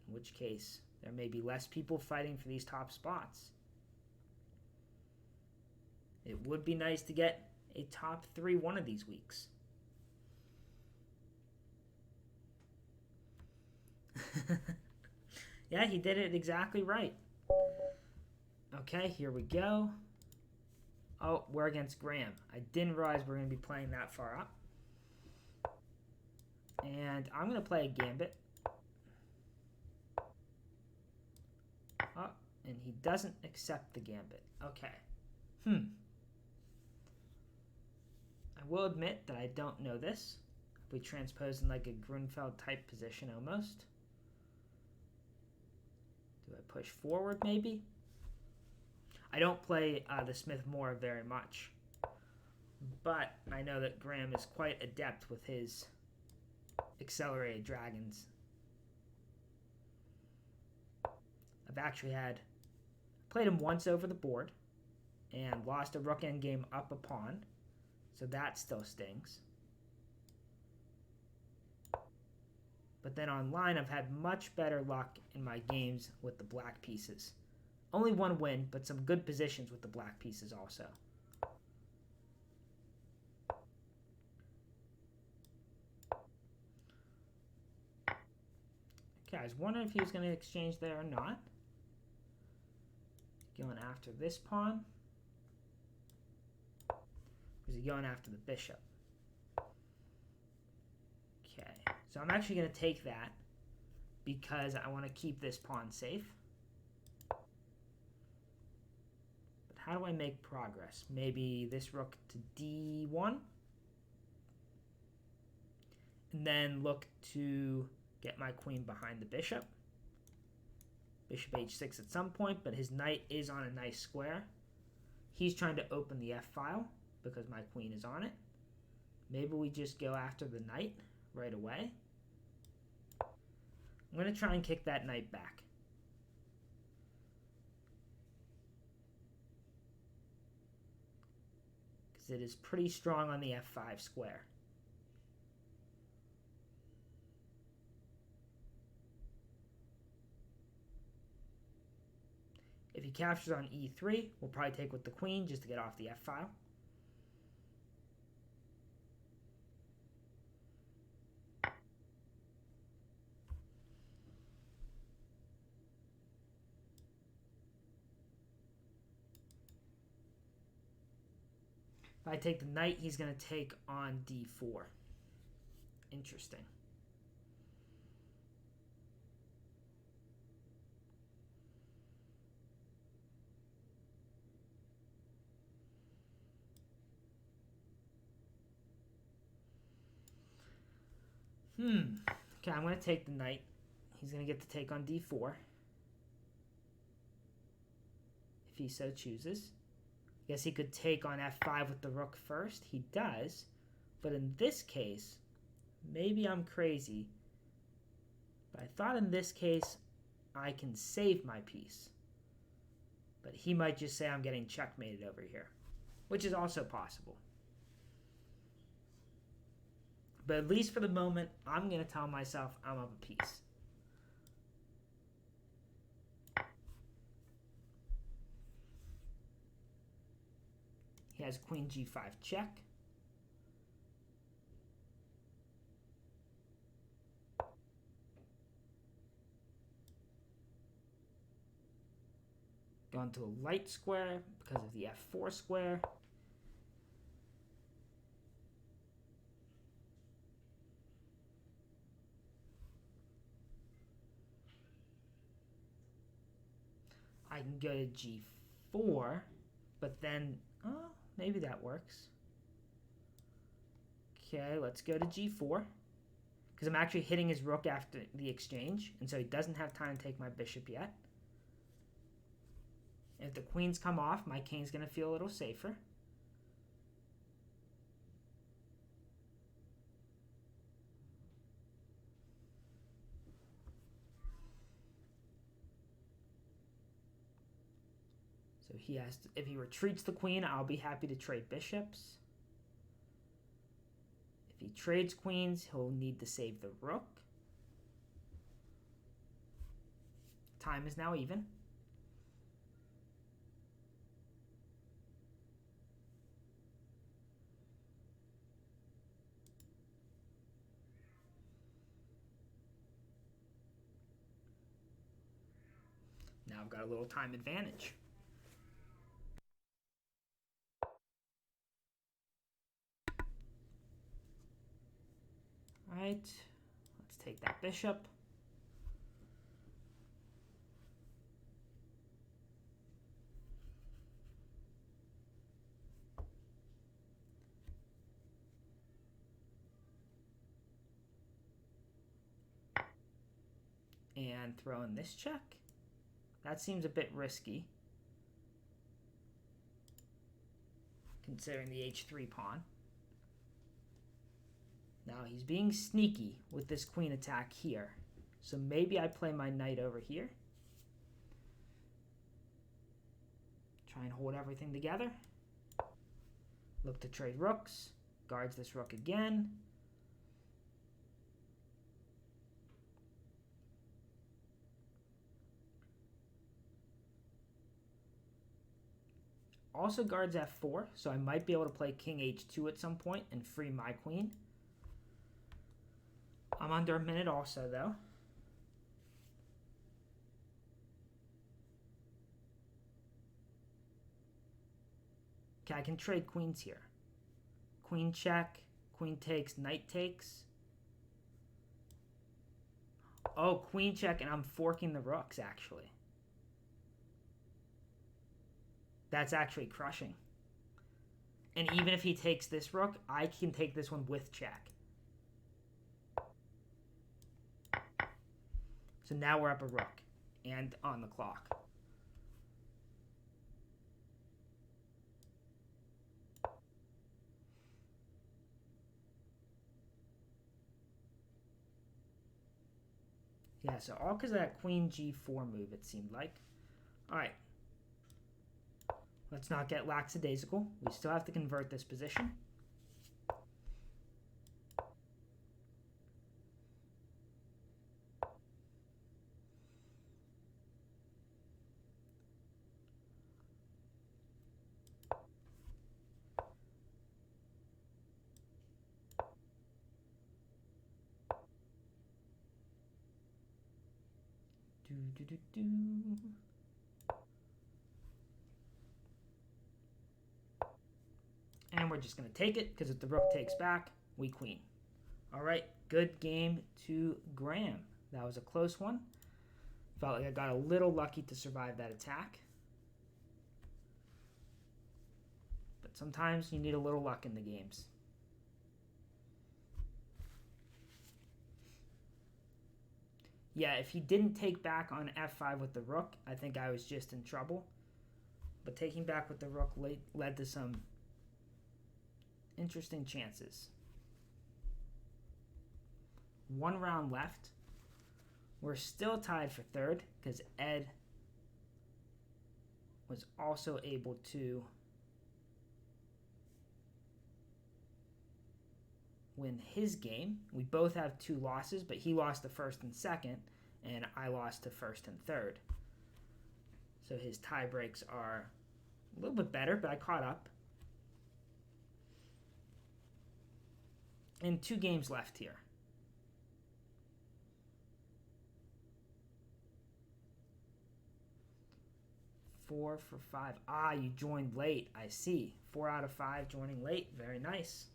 In which case, there may be less people fighting for these top spots. It would be nice to get a top 3 one of these weeks. Yeah, he did it exactly right. Okay, here we go. Oh, we're against Graham. I didn't realize we're going to be playing that far up. And I'm going to play a gambit. Oh, and he doesn't accept the gambit. Okay. I will admit that I don't know this. We transpose in like a Grunfeld type position almost. Do I push forward maybe? I don't play the Smith Moore very much, but I know that Graham is quite adept with his accelerated dragons. I've actually played him once over the board and lost a rook endgame up a pawn, so that still stings. But then online I've had much better luck in my games with the black pieces. Only 1 win, but some good positions with the black pieces also. Okay, I was wondering if he was going to exchange there or not. Going after this pawn. Or is he going after the bishop? Okay, so I'm actually going to take that because I want to keep this pawn safe. How do I make progress? Maybe this rook to d1. And then look to get my queen behind the bishop. Bishop h6 at some point, but his knight is on a nice square. He's trying to open the f-file because my queen is on it. Maybe we just go after the knight right away. I'm going to try and kick that knight back. It is pretty strong on the f5 square. If he captures on e3, we'll probably take with the queen just to get off the f-file. If I take the knight, he's going to take on d4. Interesting. Okay, I'm going to take the knight. He's going to get to take on d4. If he so chooses. I guess he could take on f5 with the rook first. He does. But in this case, maybe I'm crazy. But I thought in this case, I can save my piece. But he might just say I'm getting checkmated over here, which is also possible. But at least for the moment, I'm going to tell myself I'm up a piece. He has queen g5 check. Going to a light square because of the f4 square. I can go to g4, but then, oh, maybe that works. Okay, let's go to g4, because I'm actually hitting his rook after the exchange, and so he doesn't have time to take my bishop yet. If the queens come off, my king's going to feel a little safer. So he has to, if he retreats the queen, I'll be happy to trade bishops. If he trades queens, he'll need to save the rook. Time is now even. Now I've got a little time advantage. All right, let's take that bishop. And throw in this check. That seems a bit risky, considering the h3 pawn. Now he's being sneaky with this queen attack here. So maybe I play my knight over here. Try and hold everything together. Look to trade rooks. Guards this rook again. Also guards f4, so I might be able to play king h2 at some point and free my queen. I'm under a minute also, though. Okay, I can trade queens here. Queen check, queen takes, knight takes. Oh, queen check, and I'm forking the rooks, actually. That's actually crushing. And even if he takes this rook, I can take this one with check. So now we're up a rook and on the clock. Yeah, so all because of that queen g4 move, it seemed like. All right. Let's not get lackadaisical. We still have to convert this position. And we're just going to take it, because if the rook takes back, we queen. All right, good game to Graham. That was a close one. Felt like I got a little lucky to survive that attack. But sometimes you need a little luck in the games. Yeah, if he didn't take back on f5 with the rook, I think I was just in trouble. But taking back with the rook led to some interesting chances. One round left. We're still tied for third because Ed was also able to win his game. We both have 2 losses, but he lost the first and second, and I lost to first and third. So his tie breaks are a little bit better, but I caught up. And 2 games left here. Four for 5. Ah, you joined late. I see. 4 out of 5 joining late. Very nice.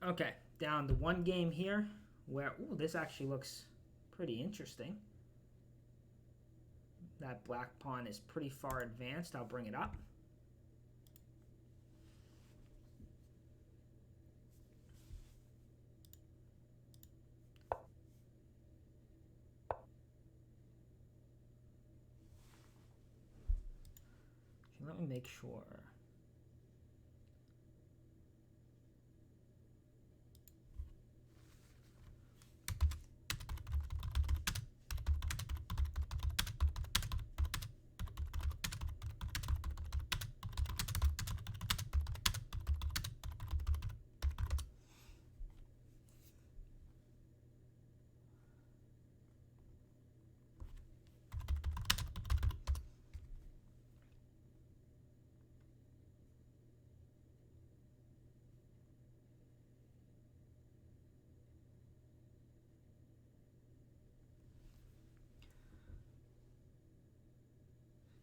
Okay, down to 1 game here where, ooh, this actually looks pretty interesting. That black pawn is pretty far advanced. I'll bring it up. Let me make sure.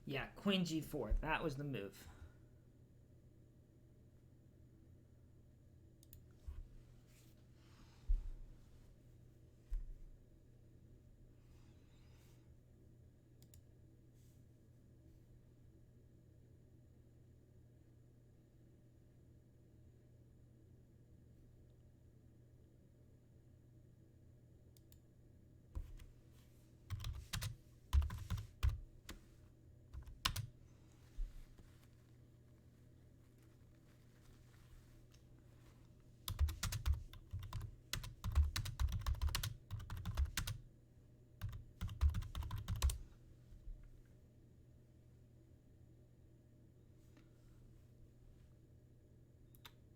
Yeah, queen g4. That was the move.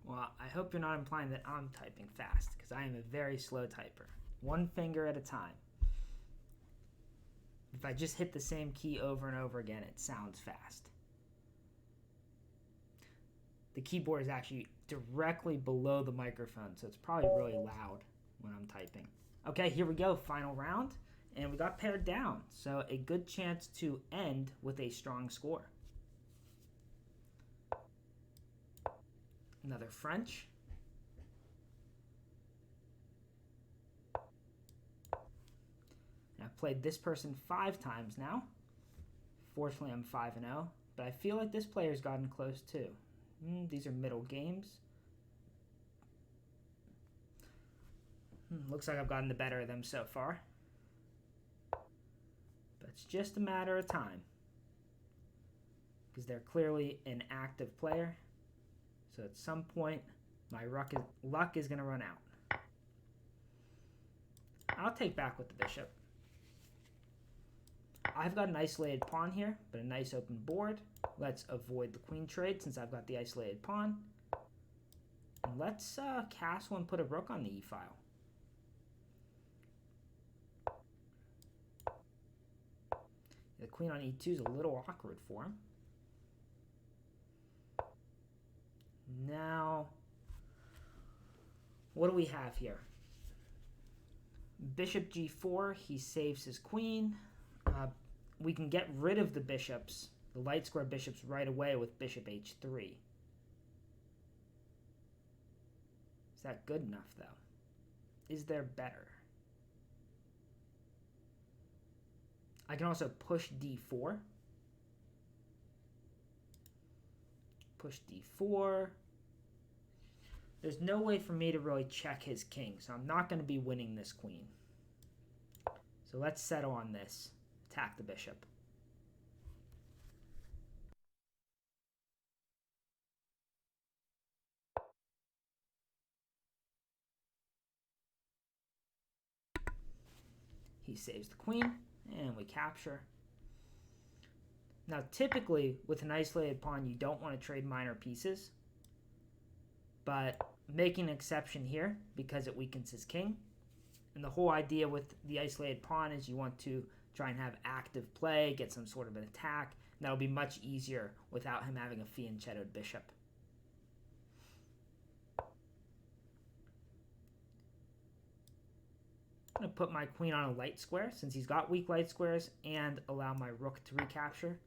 Well, I hope you're not implying that I'm typing fast, because I am a very slow typer. 1 finger at a time. If I just hit the same key over and over again, it sounds fast. The keyboard is actually directly below the microphone, so it's probably really loud when I'm typing. Okay, here we go, final round, and we got paired down, so a good chance to end with a strong score. Another French. And I've played this person 5 times now. Fortunately, I'm 5-0, but I feel like this player's gotten close too. These are middle games. Looks like I've gotten the better of them so far. But it's just a matter of time, because they're clearly an active player. So at some point, my luck is going to run out. I'll take back with the bishop. I've got an isolated pawn here, but a nice open board. Let's avoid the queen trade since I've got the isolated pawn. And let's castle and put a rook on the e-file. The queen on e2 is a little awkward for him. Now, what do we have here? Bishop g4, he saves his queen. We can get rid of the bishops, the light square bishops, right away with bishop h3. Is that good enough, though? Is there better? I can also push d4. Push d4. There's no way for me to really check his king, so I'm not going to be winning this queen. So let's settle on this. Attack the bishop. He saves the queen, and we capture. Now, typically, with an isolated pawn, you don't want to trade minor pieces. But making an exception here because it weakens his king. And the whole idea with the isolated pawn is you want to try and have active play, get some sort of an attack. And that'll be much easier without him having a fianchettoed bishop. I'm going to put my queen on a light square since he's got weak light squares and allow my rook to recapture.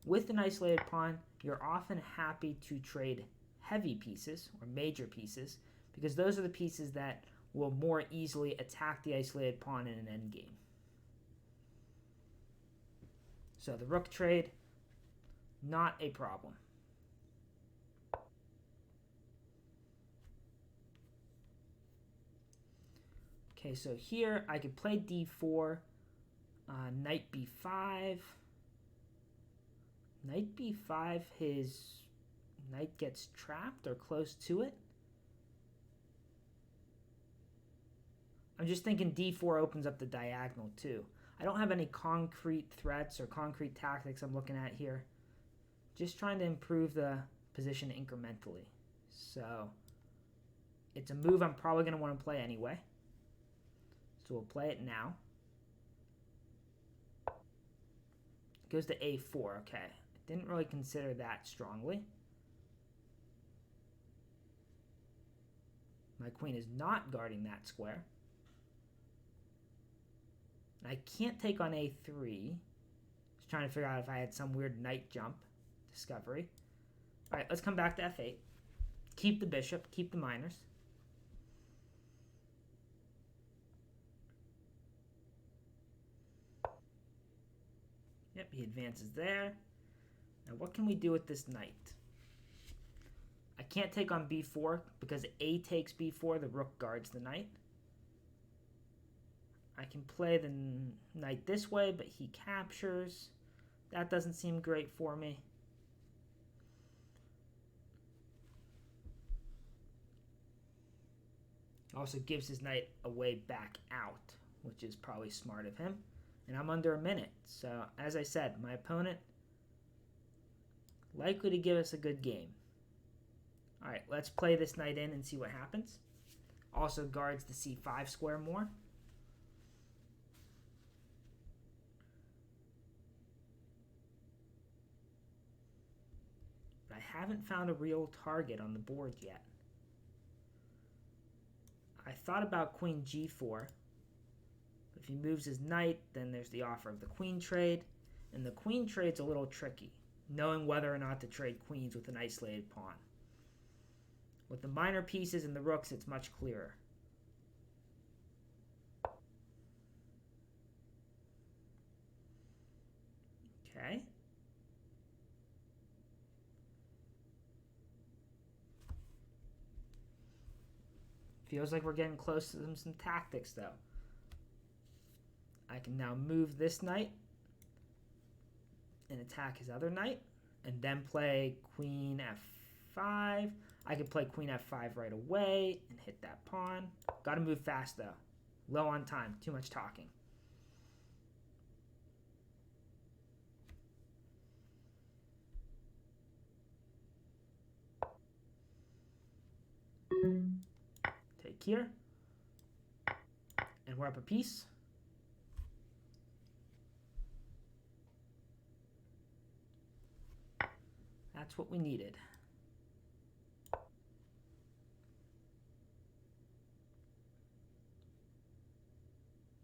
With an isolated pawn, you're often happy to trade heavy pieces or major pieces because those are the pieces that will more easily attack the isolated pawn in an endgame. So the rook trade, not a problem. Okay, so here I could play d4, knight b5. Knight b5, his knight gets trapped or close to it. I'm just thinking d4 opens up the diagonal too. I don't have any concrete threats or concrete tactics I'm looking at here. Just trying to improve the position incrementally. So it's a move I'm probably going to want to play anyway. So we'll play it now. It goes to a4. Okay. I didn't really consider that strongly. My queen is not guarding that square. I can't take on a3. Just trying to figure out if I had some weird knight jump discovery. All right, let's come back to f8. Keep the bishop, keep the minors. Yep, he advances there. Now what can we do with this knight? I can't take on b4 because a takes b4, the rook guards the knight. I can play the knight this way, but he captures. That doesn't seem great for me. Also gives his knight a way back out, which is probably smart of him. And I'm under a minute. So, as I said, my opponent likely to give us a good game. All right, let's play this knight in and see what happens. Also guards the c5 square more. But I haven't found a real target on the board yet. I thought about queen g4. If he moves his knight, then there's the offer of the queen trade. And the queen trade's a little tricky, knowing whether or not to trade queens with an isolated pawn. With the minor pieces and the rooks, it's much clearer. Okay. Feels like we're getting close to some tactics, though. I can now move this knight and attack his other knight, and then play queen f5. I could play queen f5 right away and hit that pawn. Got to move fast, though. Low on time. Too much talking. Take here. And we're up a piece. That's what we needed.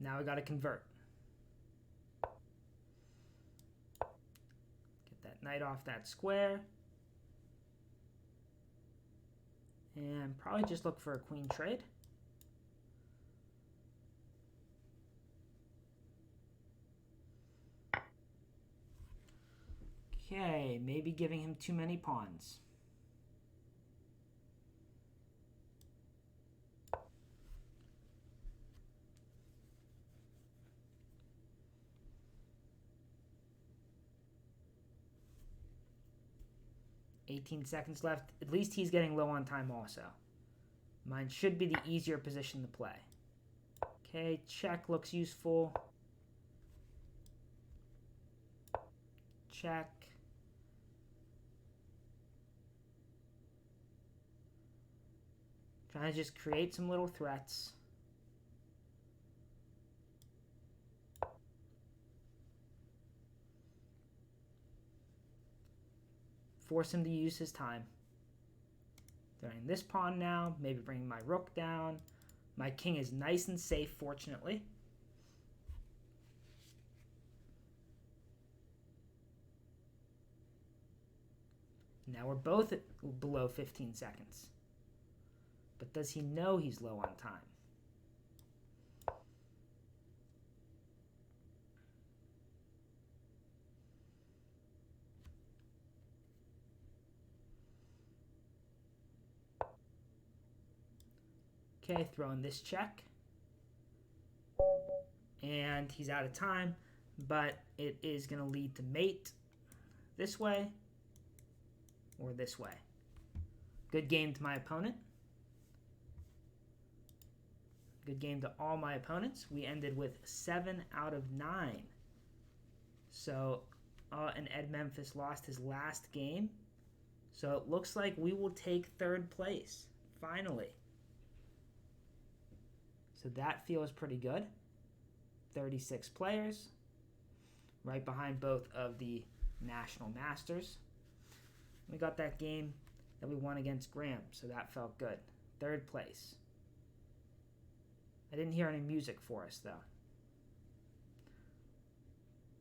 Now we got to convert. Get that knight off that square. And probably just look for a queen trade. Okay, maybe giving him too many pawns. $18 seconds left. At least he's getting low on time also. Mine should be the easier position to play. Okay, check looks useful. Check. Trying to just create some little threats. Force him to use his time. Throwing this pawn now, maybe bringing my rook down. My king is nice and safe, fortunately. Now we're both below 15 seconds. But does he know he's low on time? Okay, throwing this check. And he's out of time, but it is going to lead to mate this way or this way. Good game to my opponent. Good game to all my opponents. We ended with 7 out of 9. So, and Ed Memphis lost his last game. So it looks like we will take third place, finally. So that feels pretty good. 36 players, right behind both of the National Masters. We got that game that we won against Graham, so that felt good. Third place. I didn't hear any music for us, though.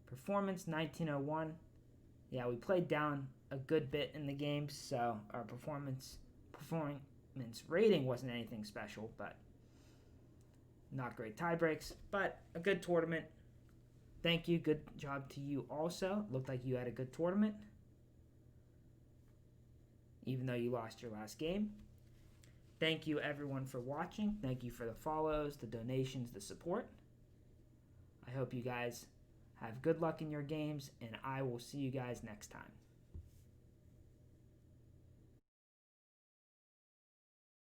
Performance 1901. Yeah, we played down a good bit in the game, so our performance rating wasn't anything special, but not great tie breaks, but a good tournament. Thank you. Good job to you also. Looked like you had a good tournament, even though you lost your last game. Thank you, everyone, for watching. Thank you for the follows, the donations, the support. I hope you guys have good luck in your games, and I will see you guys next time.